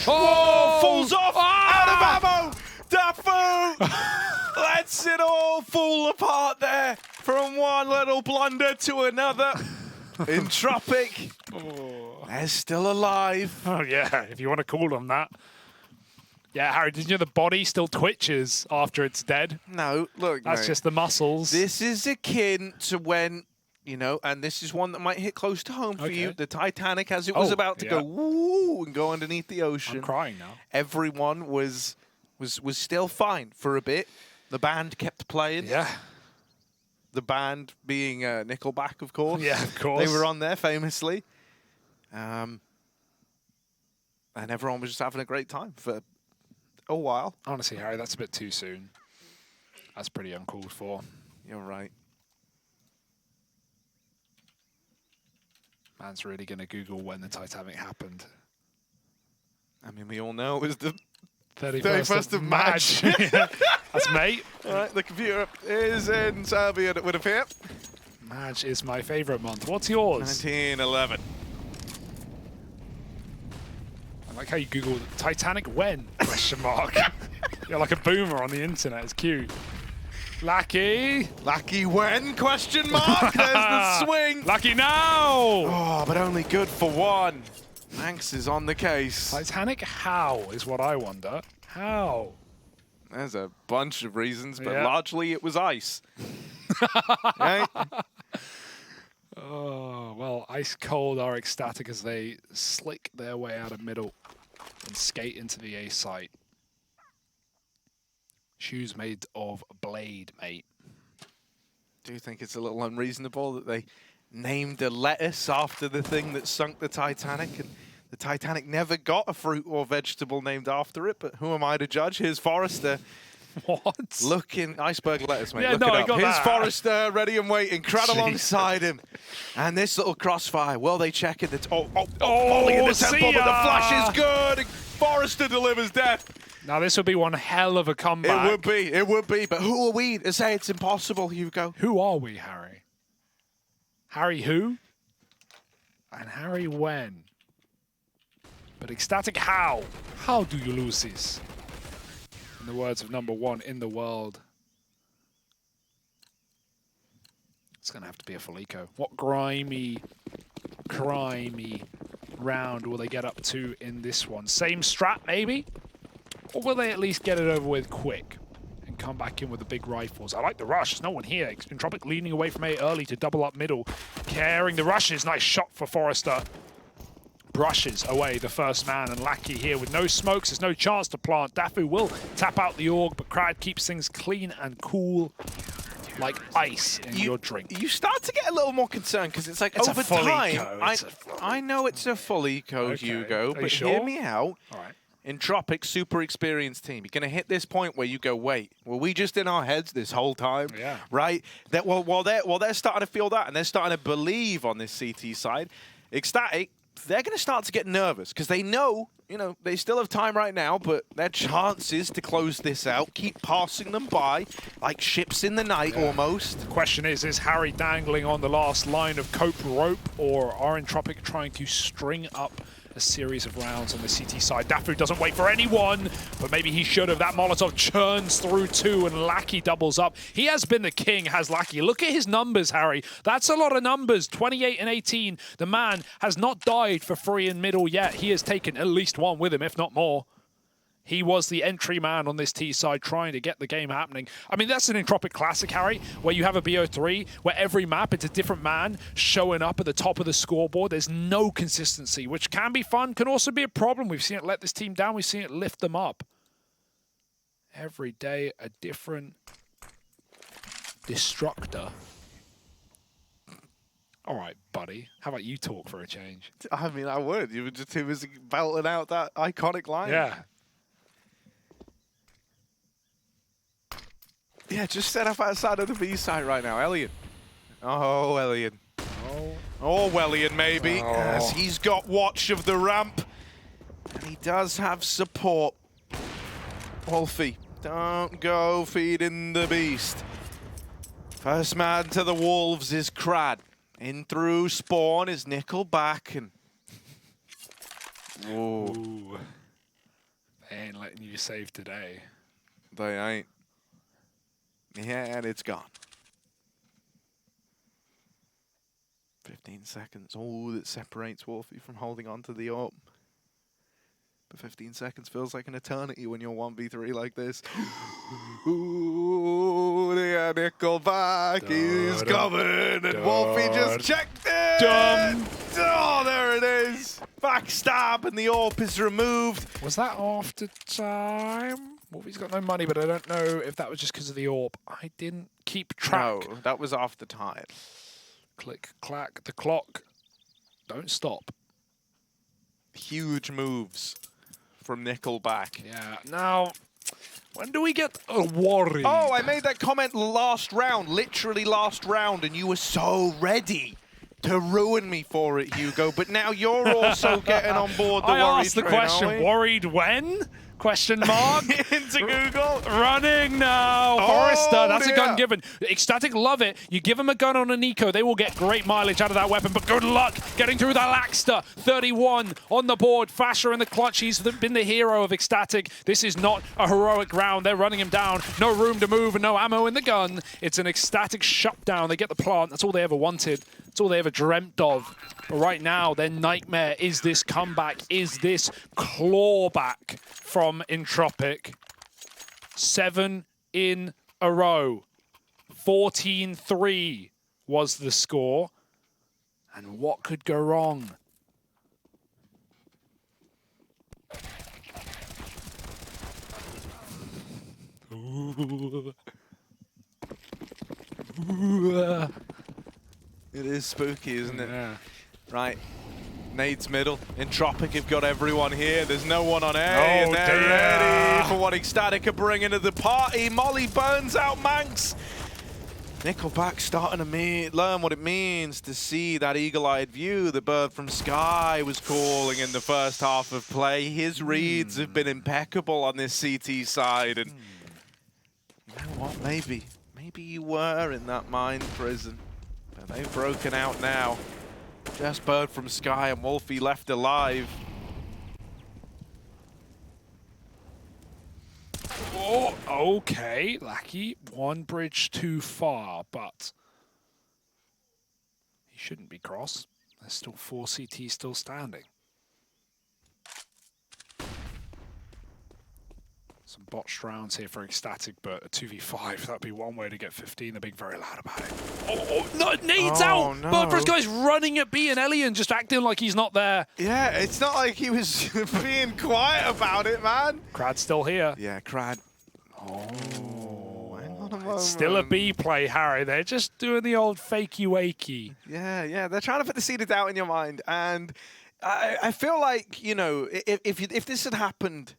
Oh, falls off! Out of ammo! Dafu lets it all fall apart there from one little blunder to another. Entropiq, they're still alive. Oh yeah, if you want to call them that. Yeah, Harry, did you know the body still twitches after it's dead? No, look, That's just the muscles. This is akin to when, you know, and this is one that might hit close to home for you. The Titanic, as it was about to go woo and go underneath the ocean. I'm crying now. Everyone was still fine for a bit. The band kept playing. Yeah. The band being Nickelback, of course. Yeah, of course. They were on there famously. And everyone was just having a great time for a while. Honestly, Harry, that's a bit too soon. That's pretty uncalled for. You're right. Man's really going to Google when the Titanic happened. I mean, we all know it was the 31st of March. That's mate. All right, the computer is in Serbia, it would appear. March is my favorite month. What's yours? 1911. I like how you Google Titanic when? Question mark. You're like a boomer on the internet. It's cute. Lucky. Lucky when? Question mark. There's the swing. Lucky now. Oh, but only good for one. Manx is on the case. Titanic how is what I wonder. How? There's a bunch of reasons, but Yeah. largely it was ice. Right? Oh, well, ice cold are Ecstatic as they slick their way out of middle and skate into the A site. Shoes made of blade, mate. Do you think it's a little unreasonable that they named a lettuce after the thing that sunk the Titanic? And the Titanic never got a fruit or vegetable named after it, but who am I to judge? Here's Forrester. What? Looking, iceberg lettuce, mate. Yeah, Look no, it I up. got Here's that. Forrester, ready and waiting, crowd Jeez. alongside him. And this little crossfire, well, they check it. Volley in the see temple, but the ya. flash is good. Forrester delivers death. Now, this would be one hell of a comeback. It would be, but who are we to say it's impossible, Hugo? Who are we, Harry? Harry who? And Harry when? But Ecstatic how? How do you lose this? In the words of #1 in the world. It's going to have to be a Felico. What grimy round will they get up to in this one? Same strat, maybe? Or will they at least get it over with quick and come back in with the big rifles? I like the rush. There's no one here. Entropiq leaning away from A early to double up middle. Carrying the rushes. Nice shot for Forrester. Brushes away the first man, and Lackey here with no smokes. There's no chance to plant. Dafu will tap out the org, but Crad keeps things clean and cool like ice in your drink. You start to get a little more concerned because it's like It's over a full time. eco. I know it's a full eco, Okay. Hugo, Are but you sure? hear me out. All right. Entropiq, super experienced team. You're going to hit this point where you go, wait, were we just in our heads this whole time? Yeah. Right? That while they're starting to feel that and they're starting to believe on this CT side, Ecstatic, they're going to start to get nervous because they know, you know, they still have time right now, but their chances to close this out, keep passing them by like ships in the night almost. The question is Harry dangling on the last line of cope rope, or are Entropiq trying to string up a series of rounds on the CT side? Dafu doesn't wait for anyone, but maybe he should have. That Molotov churns through two, and Lackey doubles up. He has been the king, has Lackey. Look at his numbers, Harry. That's a lot of numbers. 28 and 18. The man has not died for free in middle yet. He has taken at least one with him, if not more. He was the entry man on this T side trying to get the game happening. I mean, that's an Entropiq classic, Harry, where you have a BO3, where every map it's a different man showing up at the top of the scoreboard. There's no consistency, which can be fun, can also be a problem. We've seen it let this team down. We've seen it lift them up. Every day, a different destructor. All right, buddy. How about you talk for a change? I mean, I would. You were just too busy belting out that iconic line. Yeah. Yeah, just set up outside of the B side right now, Elliot. Oh, Elliot. Oh, Wellian maybe, as he's got watch of the ramp. And he does have support. Wolfie, don't go feeding the beast. First man to the wolves is Crad. In through spawn is Nickelback and... Whoa. Ooh. They ain't letting you save today. They ain't. Yeah, and it's gone. 15 seconds, all that separates Wolfie from holding on to the AWP. But 15 seconds feels like an eternity when you're 1v3 like this. Ooh, yeah, Nickelback is coming, and Wolfie just checked it! Oh, there it is! Backstab, and the AWP is removed. Was that after time? Wolfie's got no money, but I don't know if that was just because of the AWP. I didn't keep track. No, that was after time. Click, clack, the clock. Don't stop. Huge moves from Nickelback. Yeah, now, when do we get worried? Oh, I made that comment last round, literally last round, and you were so ready to ruin me for it, Hugo. But now you're also getting on board the worried I asked the train, question, worried when? Question mark. Into Google. Running now. Oh, Forrester, that's dear. a gun given. Ecstatic love it. You give him a gun on a Nico, they will get great mileage out of that weapon, but good luck getting through the Laxter. 31 on the board. Fasher in the clutch. He's been the hero of Ecstatic. This is not a heroic round. They're running him down. No room to move and no ammo in the gun. It's an Ecstatic shutdown. They get the plant. That's all they ever wanted. That's all they ever dreamt of. But right now, their nightmare is this comeback, is this clawback from Entropiq. 7 in a row. 14-3 was the score. And what could go wrong? Ooh. Ooh. It is spooky, isn't it? Yeah. Right. Nades middle. Entropiq have got everyone here. There's no one on A, and they're dear. ready for what Ecstatic are bringing to the party. Molly burns out Manx. Nickelback starting to learn what it means to see that eagle-eyed view the bird from Sky was calling in the first half of play. His reads have been impeccable on this CT side, and you know what? Maybe you were in that mind prison. But they've broken out now. Just bird from Sky and Wolfie left alive. Oh, okay, Lackey. One bridge too far, but he shouldn't be cross. There's still 4 CT still standing. Some botched rounds here for Ecstatic, but a 2v5, that'd be one way to get 15. They're being very loud about it. Oh, no, Nade's out! No. Bird First guy's running at B and Elian, just acting like he's not there. Yeah, it's not like he was being quiet about it, man. Crad's still here. Yeah, Crad. Oh, hang on a moment. it's still a B play, Harry. They're just doing the old fakey-wakey. Yeah, they're trying to put the seed of doubt in your mind, and I feel like, you know, if this had happened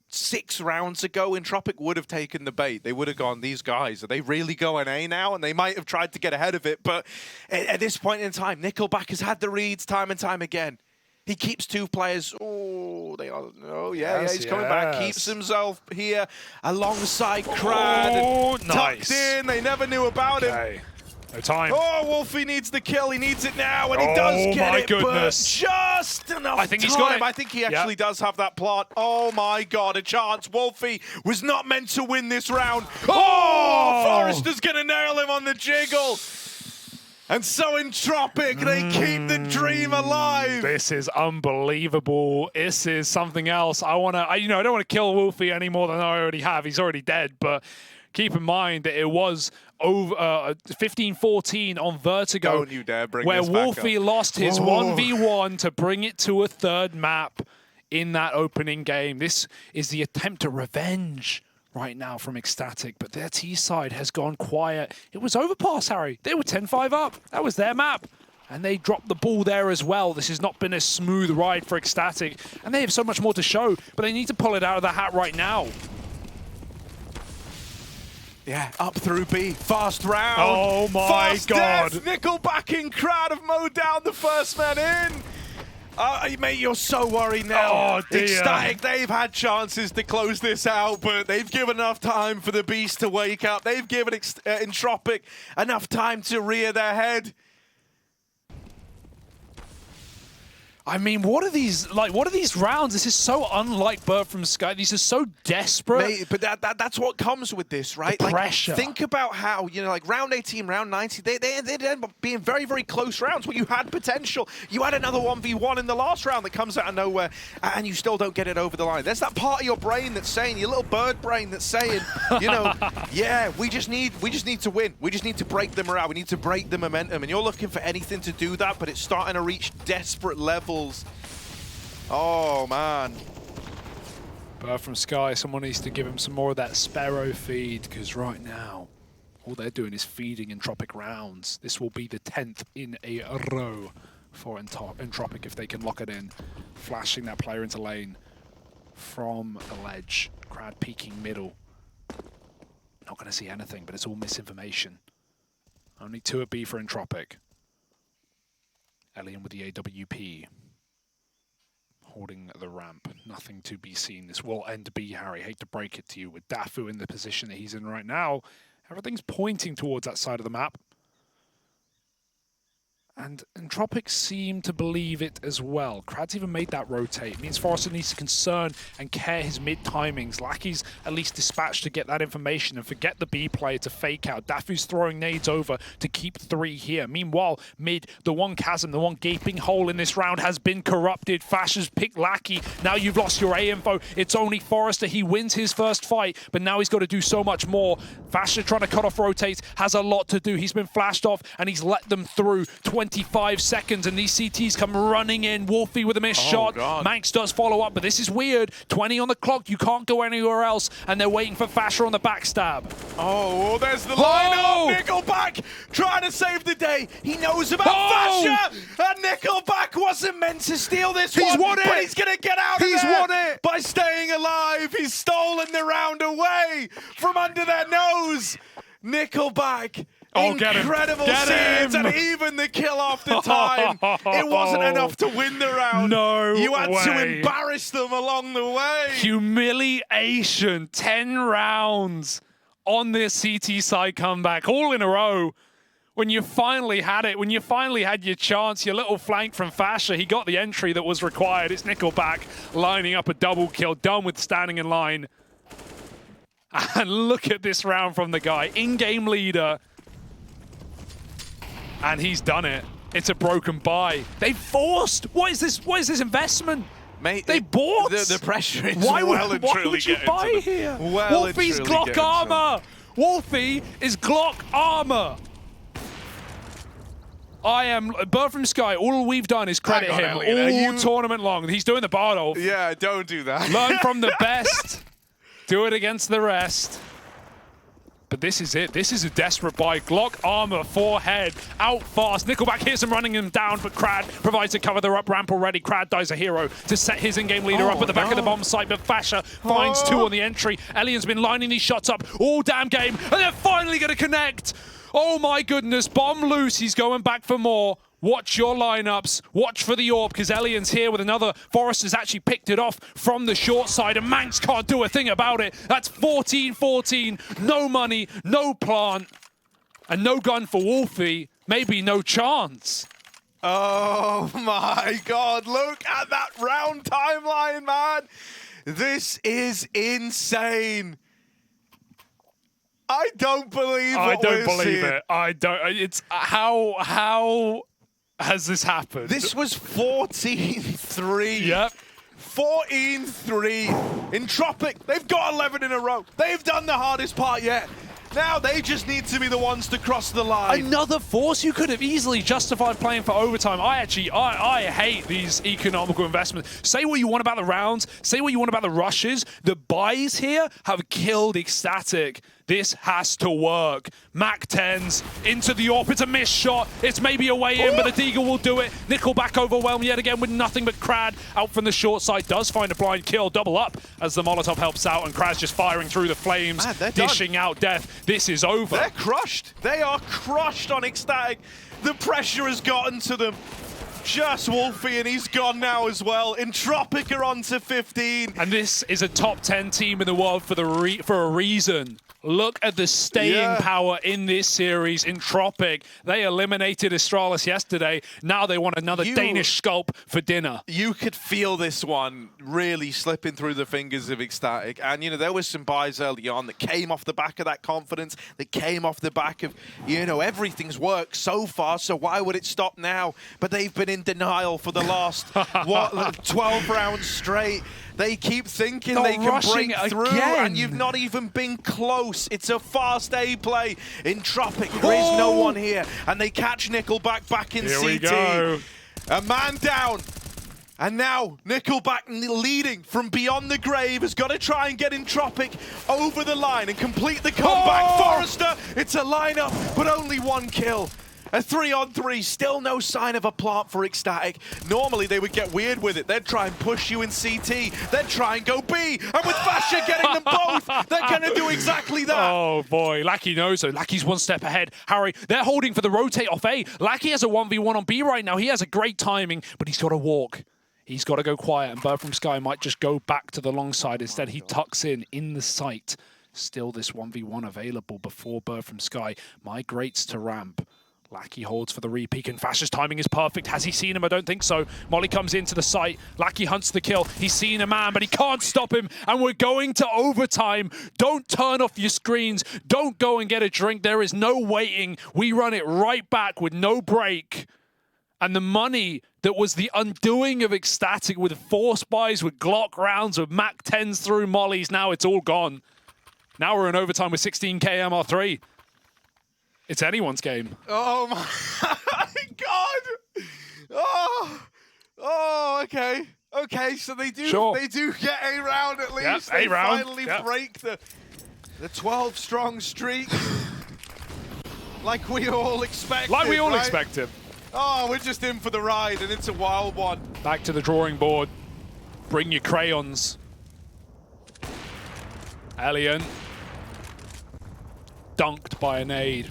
6 rounds ago, Entropiq would have taken the bait. They would have gone, these guys, are they really going A now? And they might have tried to get ahead of it, but at this point in time, Nickelback has had the reads time and time again. He keeps 2 players. Oh, they are. Oh, yeah, Yes, he's coming back. Keeps himself here alongside Crad. Oh, and nice. tucked in. They never knew about him. No time. Oh, Wolfie needs the kill. He needs it now, and he does get my it, goodness. but just enough I think time. he's got it. I think he actually does have that plot. Oh, my God, a chance. Wolfie was not meant to win this round. Oh, Forrester's going to nail him on the jiggle. And so Entropiq, they keep the dream alive. This is unbelievable. This is something else. I don't want to kill Wolfie any more than I already have. He's already dead, but keep in mind that it was over 15-14 on Vertigo. Don't you dare bring where this back Wolfie up. lost his 1v1 to bring it to a 3rd map in that opening game. This is the attempt to revenge right now from Ecstatic, but their T side has gone quiet. It was overpass, Harry. They were 10-5 up. That was their map. And they dropped the ball there as well. This has not been a smooth ride for Ecstatic. And they have so much more to show, but they need to pull it out of the hat right now. Yeah, up through B. Fast round. Oh my Fast God. Death. Nickelback and Crowd have mowed down the first man in. Mate, you're so worried now. Oh, dear. Ecstatic, they've had chances to close this out, but they've given enough time for the Beast to wake up. They've given Entropiq enough time to rear their head. I mean, what are these rounds? This is so unlike Bird from Sky. These are so desperate. Mate, but that's what comes with this, right? The pressure. Think about how, like round 18, round 90, they end up being very, very close rounds where you had potential. You had another 1v1 in the last round that comes out of nowhere, and you still don't get it over the line. There's that part of your brain that's saying, your little bird brain that's saying, yeah, we just need to win. We just need to break the morale. We need to break the momentum. And you're looking for anything to do that, but it's starting to reach desperate levels. Oh, man. Bird from Sky, someone needs to give him some more of that Sparrow feed, because right now, all they're doing is feeding Entropiq rounds. This will be the 10th in a row for Entropiq if they can lock it in. Flashing that player into lane from the ledge. Crowd peeking middle. Not going to see anything, but it's all misinformation. Only 2 at B for Entropiq. Alien with the AWP. Holding the ramp. Nothing to be seen. This will end B, Harry. Hate to break it to you. With Dafu in the position that he's in right now, everything's pointing towards that side of the map. And Entropiq seem to believe it as well. Krad's even made that rotate. It means Forrester needs to concern and care his mid timings. Lackey's at least dispatched to get that information and forget the B player to fake out. Dafu's throwing nades over to keep 3 here. Meanwhile, mid, the one chasm, the one gaping hole in this round has been corrupted. Fash has picked Lackey. Now you've lost your A info. It's only Forrester. He wins his first fight, but now he's got to do so much more. Fash trying to cut off rotates, has a lot to do. He's been flashed off and he's let them through. 25 seconds and these CTs come running in. Wolfie with a missed shot. God. Manx does follow up, but this is weird. 20 on the clock. You can't go anywhere else. And they're waiting for Fasher on the backstab. Oh, there's the lineup. Nickelback trying to save the day. He knows about Fasher. And Nickelback wasn't meant to steal this one. He's won it. But he's going to get out of there. He's won it. By staying alive. He's stolen the round away from under their nose. Nickelback. Incredible scenes, and even the kill after time. It wasn't enough to win the round. No You had way. to embarrass them along the way. Humiliation. 10 rounds on this CT side comeback, all in a row. When you finally had it, when you finally had your chance, your little flank from Fasher, he got the entry that was required. It's Nickelback lining up a double kill, done with standing in line. And look at this round from the guy, in-game leader. And he's done it. It's a broken buy. They forced. What is this? What is this investment? Mate, they bought. The pressure is why well would, and why truly would you buy here? Wolfie's Glock armor. Wolfie is Glock armor. I am Bird from Sky. All we've done is credit him all tournament long. He's doing the Bardolph. Yeah, don't do that. Learn from the best. Do it against the rest. But this is it. This is a desperate buy. Glock armor, forehead, out fast. Nickelback hears him running him down, but Crad provides a cover. They're up ramp already. Crad dies a hero to set his in-game leader up at the back of the bomb site, but Fasher finds 2 on the entry. Elian's been lining these shots up all damn game, and they're finally going to connect. Oh my goodness, bomb loose. He's going back for more. Watch your lineups. Watch for the AWP, because Elian's here with another. Forrester's actually picked it off from the short side, and Manx can't do a thing about it. That's 14-14. No money, no plant, and no gun for Wolfie. Maybe no chance. Oh my God, look at that round timeline, man. This is insane. I don't believe what we're seeing. it. I don't. It's how has this happened? This was 14-3. Yep. 14-3. Entropiq, they've got 11 in a row. They've done the hardest part yet. Now they just need to be the ones to cross the line. Another force? You could have easily justified playing for overtime. I hate these economical investments. Say what you want about the rounds. Say what you want about the rushes. The buys here have killed Ecstatic. This has to work. Mac 10s into the AWP. It's a missed shot. It's maybe a way in, but the Deagle will do it. Nickelback overwhelmed yet again with nothing but Krad out from the short side. Does find a blind kill. Double up as the Molotov helps out, and Krad's just firing through the flames, dishing out death. This is over. They're crushed. They are crushed on Ecstatic. The pressure has gotten to them. Just Wolfie, and he's gone now as well. Entropiq are on to 15. And this is a top 10 team in the world for a reason. Look at the staying power in this series. Entropiq, they eliminated Astralis yesterday. Now they want another Danish Sculp for dinner. You could feel this one really slipping through the fingers of Ecstatic. And, you know, there was some buys early on that came off the back of that confidence, that came off the back of, you know, everything's worked so far, so why would it stop now? But they've been in denial for the last, 12 rounds straight. They keep thinking they can break through, and you've not even been close. It's a fast A play. Entropiq, there is no one here, and they catch Nickelback back in Here CT. We go. A man down, and now Nickelback leading from beyond the grave has got to try and get Entropiq over the line and complete the comeback. Forrester, it's a lineup, but only one kill. A 3-on-3, still no sign of a plant for Ecstatic. Normally they would get weird with it. They'd try and push you in CT. They'd try and go B. And with Fasher getting them both, they're going to do exactly that. Oh boy, Lackey knows though. Lackey's one step ahead. Harry, they're holding for the rotate off A. Lackey has a 1v1 on B right now. He has a great timing, but he's got to walk. He's got to go quiet, and Bird from Sky might just go back to the long side. Instead, he tucks in the sight. Still this 1v1 available before Bird from Sky migrates to ramp. Lackey holds for the repeak, and Fasher's timing is perfect. Has he seen him? I don't think so. Molly comes into the site. Lackey hunts the kill. He's seen a man, but he can't stop him. And we're going to overtime. Don't turn off your screens. Don't go and get a drink. There is no waiting. We run it right back with no break. And the money that was the undoing of Ecstatic with force buys, with Glock rounds, with Mac 10s through Mollies, now it's all gone. Now we're in overtime with 16k MR3. It's anyone's game. Oh my God! Oh, okay. Okay, so they do get a round at least. Yep, they round. finally break the 12-strong streak. Like we all expected. Like we all right? expected. Oh, we're just in for the ride, and it's a wild one. Back to the drawing board. Bring your crayons. Alien. Dunked by a nade.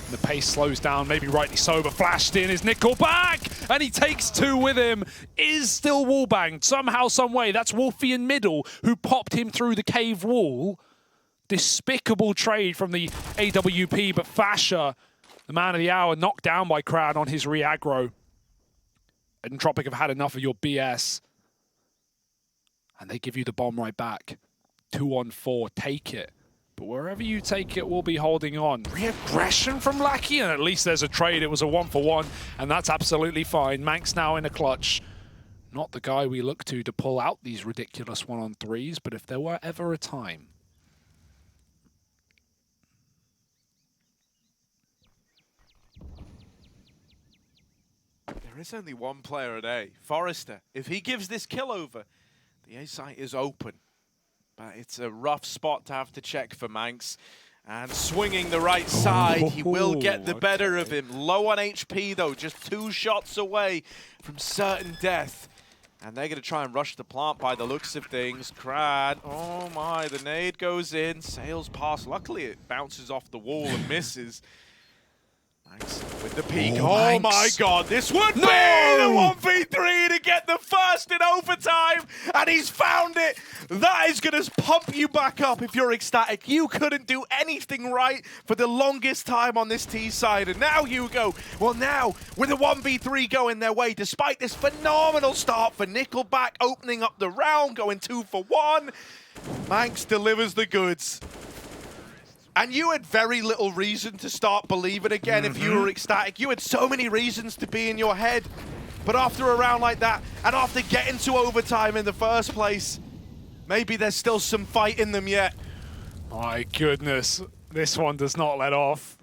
The pace slows down, maybe rightly so, but flashed in is Nickelback, and he takes two with him. Is still wallbanged somehow, some way. That's Wolfie in middle, who popped him through the cave wall. Despicable trade from the AWP, but Fasher, the man of the hour, knocked down by Krad on his re-aggro. Entropiq have had enough of your BS. And they give you the bomb right back. 2-on-4, take it. But wherever you take it, we'll be holding on. Re-aggression from Lackey, and at least there's a trade. It was a 1-for-1, and that's absolutely fine. Manx now in a clutch. Not the guy we look to pull out these ridiculous 1-on-3s, but if there were ever a time. There is only one player at A, Forrester. If he gives this kill over, the A site is open. But it's a rough spot to have to check for Manx. And swinging the right side, he will get the better of him. Low on HP though, just 2 shots away from certain death. And they're going to try and rush the plant by the looks of things. Krad, oh my, the nade goes in, sails past. Luckily it bounces off the wall and misses. Manx with the peak. Oh my God, this would be the 1v3 to get the first in overtime, and he's found it. That is going to pump you back up if you're Ecstatic. You couldn't do anything right for the longest time on this T side, and now you go. Well, now with a 1v3 going their way, despite this phenomenal start for Nickelback opening up the round, going 2-for-1, Manx delivers the goods. And you had very little reason to start believing again if you were Ecstatic. You had so many reasons to be in your head. But after a round like that, and after getting to overtime in the first place, maybe there's still some fight in them yet. My goodness, this one does not let off.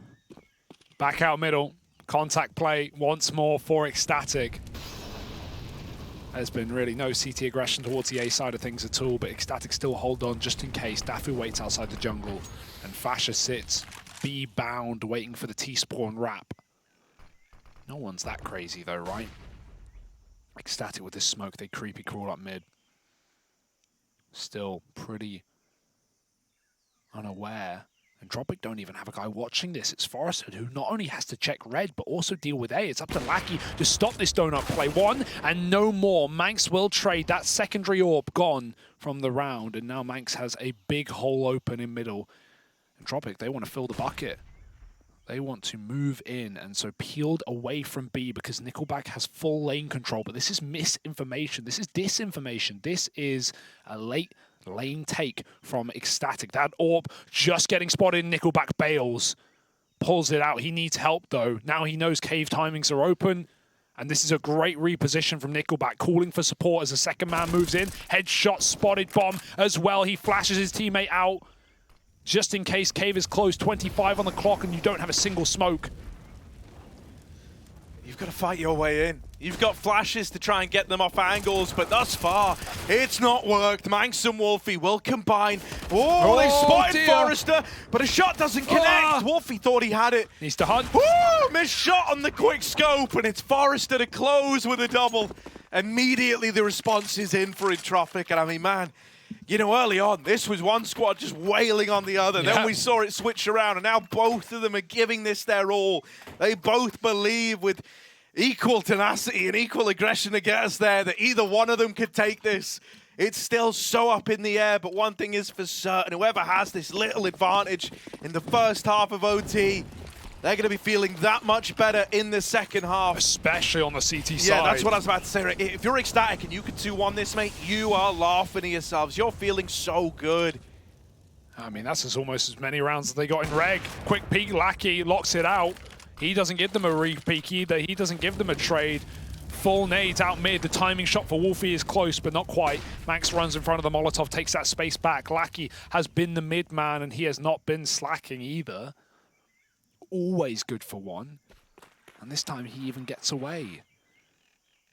Back out middle, contact play once more for Ecstatic. There's been really no CT aggression towards the A side of things at all, but Ecstatic still hold on just in case. Dafu waits outside the jungle, and Fasha sits B bound, waiting for the T-spawn wrap. No one's that crazy though, right? Ecstatic with this smoke, they creepy crawl up mid. Still pretty unaware. Entropiq don't even have a guy watching this. It's Forrester who not only has to check red, but also deal with A. It's up to Lackey to stop this donut play. One and no more. Manx will trade. That secondary orb gone from the round, and now Manx has a big hole open in middle. Entropiq, they want to fill the bucket. They want to move in, and so peeled away from B because Nickelback has full lane control. But this is misinformation. This is disinformation. This is a late lane take from Ecstatic. That orb just getting spotted. Nickelback bails, pulls it out. He needs help though. Now he knows cave timings are open, and this is a great reposition from Nickelback, calling for support as the second man moves in. Headshot spotted, bomb as well. He flashes his teammate out just in case cave is closed. 25 on the clock and you don't have a single smoke. You've got to fight your way in. You've got flashes to try and get them off angles, but thus far, it's not worked. Manx and Wolfie will combine. Oh, they spotted Forrester, but a shot doesn't connect. Wolfie thought he had it. Needs to hunt. Oh, missed shot on the quick scope, and it's Forrester to close with a double. Immediately, the response is in for Entropiq, and I mean, man, you know, early on, this was one squad just wailing on the other. Yeah. Then we saw it switch around, and now both of them are giving this their all. They both believe with equal tenacity and equal aggression to get us there that either one of them could take this. It's still so up in the air, but one thing is for certain, whoever has this little advantage in the first half of OT, they're going to be feeling that much better in the second half. Especially on the CT side. Yeah, that's what I was about to say. Right? If you're Ecstatic and you could 2-1 this, mate, you are laughing at yourselves. You're feeling so good. I mean, that's almost as many rounds as they got in reg. Quick peek, Lackey locks it out. He doesn't give them a re-peek either. He doesn't give them a trade. Full nades out mid. The timing shot for Wolfie is close, but not quite. Manx runs in front of the Molotov, takes that space back. Lackey has been the mid man, and he has not been slacking either. Always good for one. And this time he even gets away.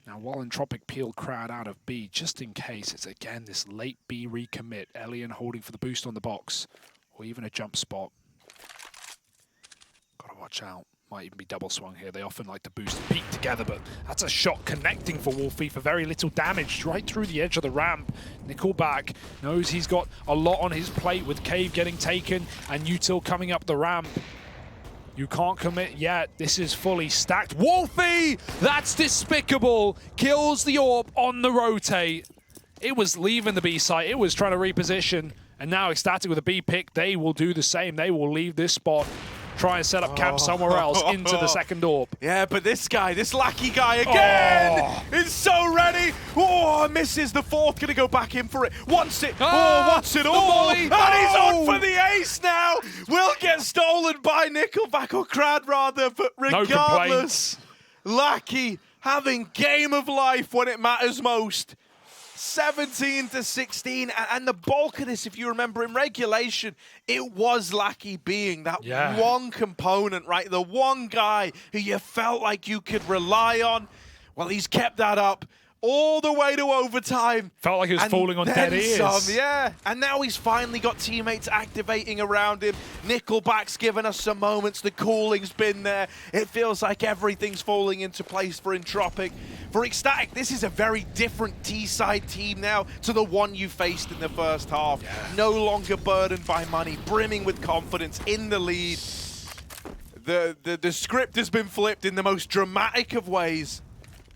Now, while Entropiq peeled crowd out of B, just in case, it's again this late B recommit. Elian holding for the boost on the box, or even a jump spot. Gotta watch out. Might even be double swung here. They often like to boost and peek together, but that's a shot connecting for Wolfie for very little damage right through the edge of the ramp. Nickelback knows he's got a lot on his plate with Cave getting taken and Util coming up the ramp. You can't commit yet. This is fully stacked. Wolfie! That's despicable. Kills the orb on the rotate. It was leaving the B site. It was trying to reposition. And now Ecstatic with a B pick. They will do the same. They will leave this spot, try and set up camp somewhere else into the second orb. Yeah, but this guy, this Lackey guy again, is so ready. Oh, misses the fourth, gonna go back in for it. Wants it, wants it all. And he's on for the ace now. Will get stolen by Nickelback, or Crad rather, but regardless, no Lackey having game of life when it matters most. 17-16, and the bulk of this, if you remember, in regulation, it was Lackey being that one component, right? The one guy who you felt like you could rely on. Well, he's kept that up all the way to overtime. Felt like he was falling on dead ears. Yeah, and now he's finally got teammates activating around him. Nickelback's given us some moments. The cooling's been there. It feels like everything's falling into place for Entropiq. For Ecstatic, this is a very different T-side team now to the one you faced in the first half. Yeah. No longer burdened by money, brimming with confidence in the lead. The script has been flipped in the most dramatic of ways.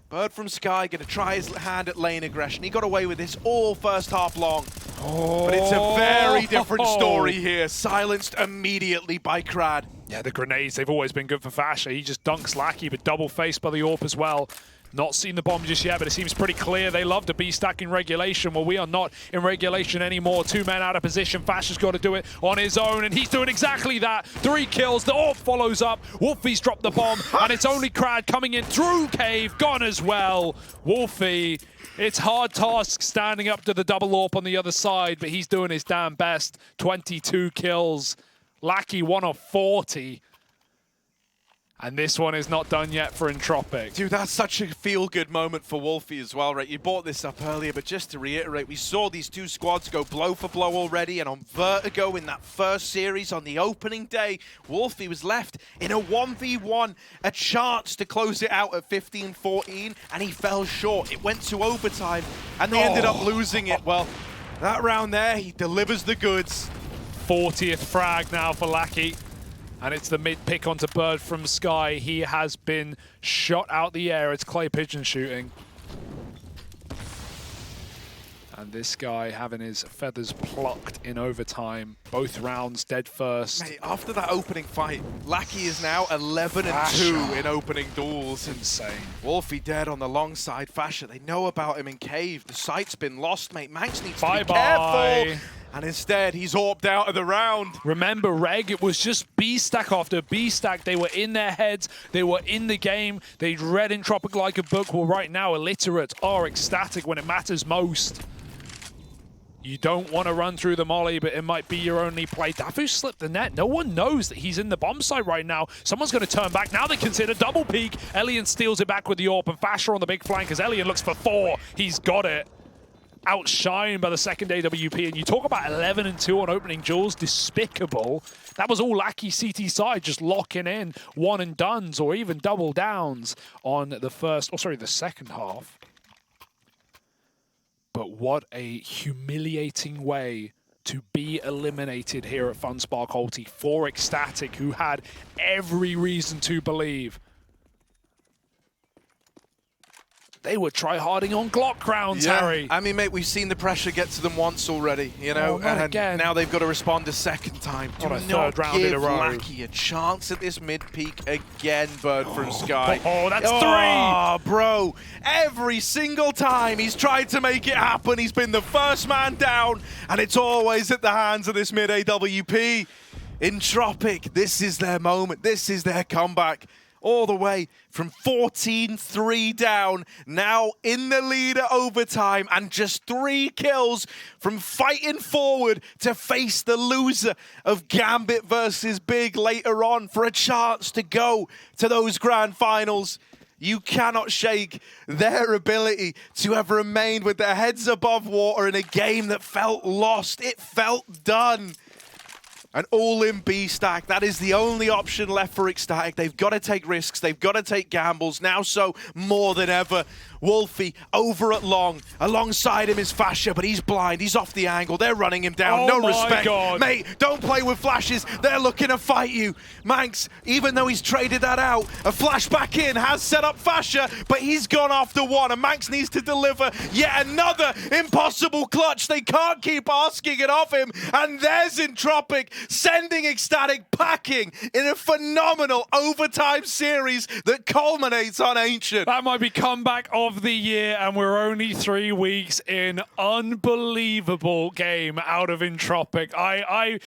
Bird from Sky going to try his hand at lane aggression. He got away with this all first half long. But it's a very different story here. Silenced immediately by Crad. Yeah, the grenades, they've always been good for Fasha. He just dunks Lackey, but double faced by the AWP as well. Not seen the bomb just yet, but it seems pretty clear they love to be stack in regulation. Well, we are not in regulation anymore. 2 men out of position. Fasha's got to do it on his own, and he's doing exactly that. 3 kills. The AWP follows up. Wolfie's dropped the bomb, and it's only Crad coming in through Cave. Gone as well. Wolfie, it's hard task standing up to the double AWP on the other side, but he's doing his damn best. 22 kills. Lackey 1 of 40. And this one is not done yet for Entropiq. Dude, that's such a feel-good moment for Wolfie as well, right? You brought this up earlier, but just to reiterate, we saw these two squads go blow for blow already, and on Vertigo in that first series on the opening day, Wolfie was left in a 1v1, a chance to close it out at 15-14, and he fell short. It went to overtime, and they ended up losing it. Well, that round there, he delivers the goods. 40th frag now for Lackey. And it's the mid pick onto Bird from Sky. He has been shot out the air. It's clay pigeon shooting. And this guy having his feathers plucked in overtime. Both rounds dead first. Mate, after that opening fight, Lackey is now 11-2 in opening duels. Insane. Wolfie dead on the long side. Fasha, they know about him in Cave. The site's been lost, mate. Manx needs to be careful. And instead, he's orped out of the round. Remember, Reg, it was just B-stack after B-stack. They were in their heads. They were in the game. They'd read Entropiq like a book. Well, right now, illiterate are ecstatic when it matters most. You don't want to run through the molly, but it might be your only play. Dafu slipped the net. No one knows that he's in the bomb site right now. Someone's going to turn back. Now they consider double peek. Elian steals it back with the AWP, and Fasher on the big flank as Elian looks for 4. He's got it. Outshined by the second AWP, and you talk about 11-2 on opening duels, despicable. That was all Lackey CT side, just locking in one and dones or even double downs on the second half. But what a humiliating way to be eliminated here at Funspark Ulti for Ecstatic, who had every reason to believe they were try-harding on Glock crowns, Harry. I mean, mate, we've seen the pressure get to them once already, you know, and again. Now they've got to respond a second time. What a Do third not round give in a row. Lackey a chance at this mid-peak again, Bird from Sky. Oh, that's 3! Oh, bro, every single time he's tried to make it happen, he's been the first man down, and it's always at the hands of this mid-AWP. Entropiq, this is their moment, this is their comeback. All the way from 14-3 down, now in the lead at overtime, and just 3 kills from fighting forward to face the loser of Gambit versus Big later on for a chance to go to those grand finals. You cannot shake their ability to have remained with their heads above water in a game that felt lost. It felt done. An all-in B-stack, that is the only option left for Ecstatic. They've got to take risks, they've got to take gambles, now so more than ever. Wolfie over at long, alongside him is Fasher, but he's blind, he's off the angle, they're running him down, oh no respect. God. Mate, don't play with flashes, they're looking to fight you. Manx, even though he's traded that out, a flash back in has set up Fasher, but he's gone after one, and Manx needs to deliver yet another impossible clutch. They can't keep asking it of him, and there's Entropiq sending Ecstatic packing in a phenomenal overtime series that culminates on Ancient. That might be comeback of the year, and we're only 3 weeks in. Unbelievable game out of Entropiq.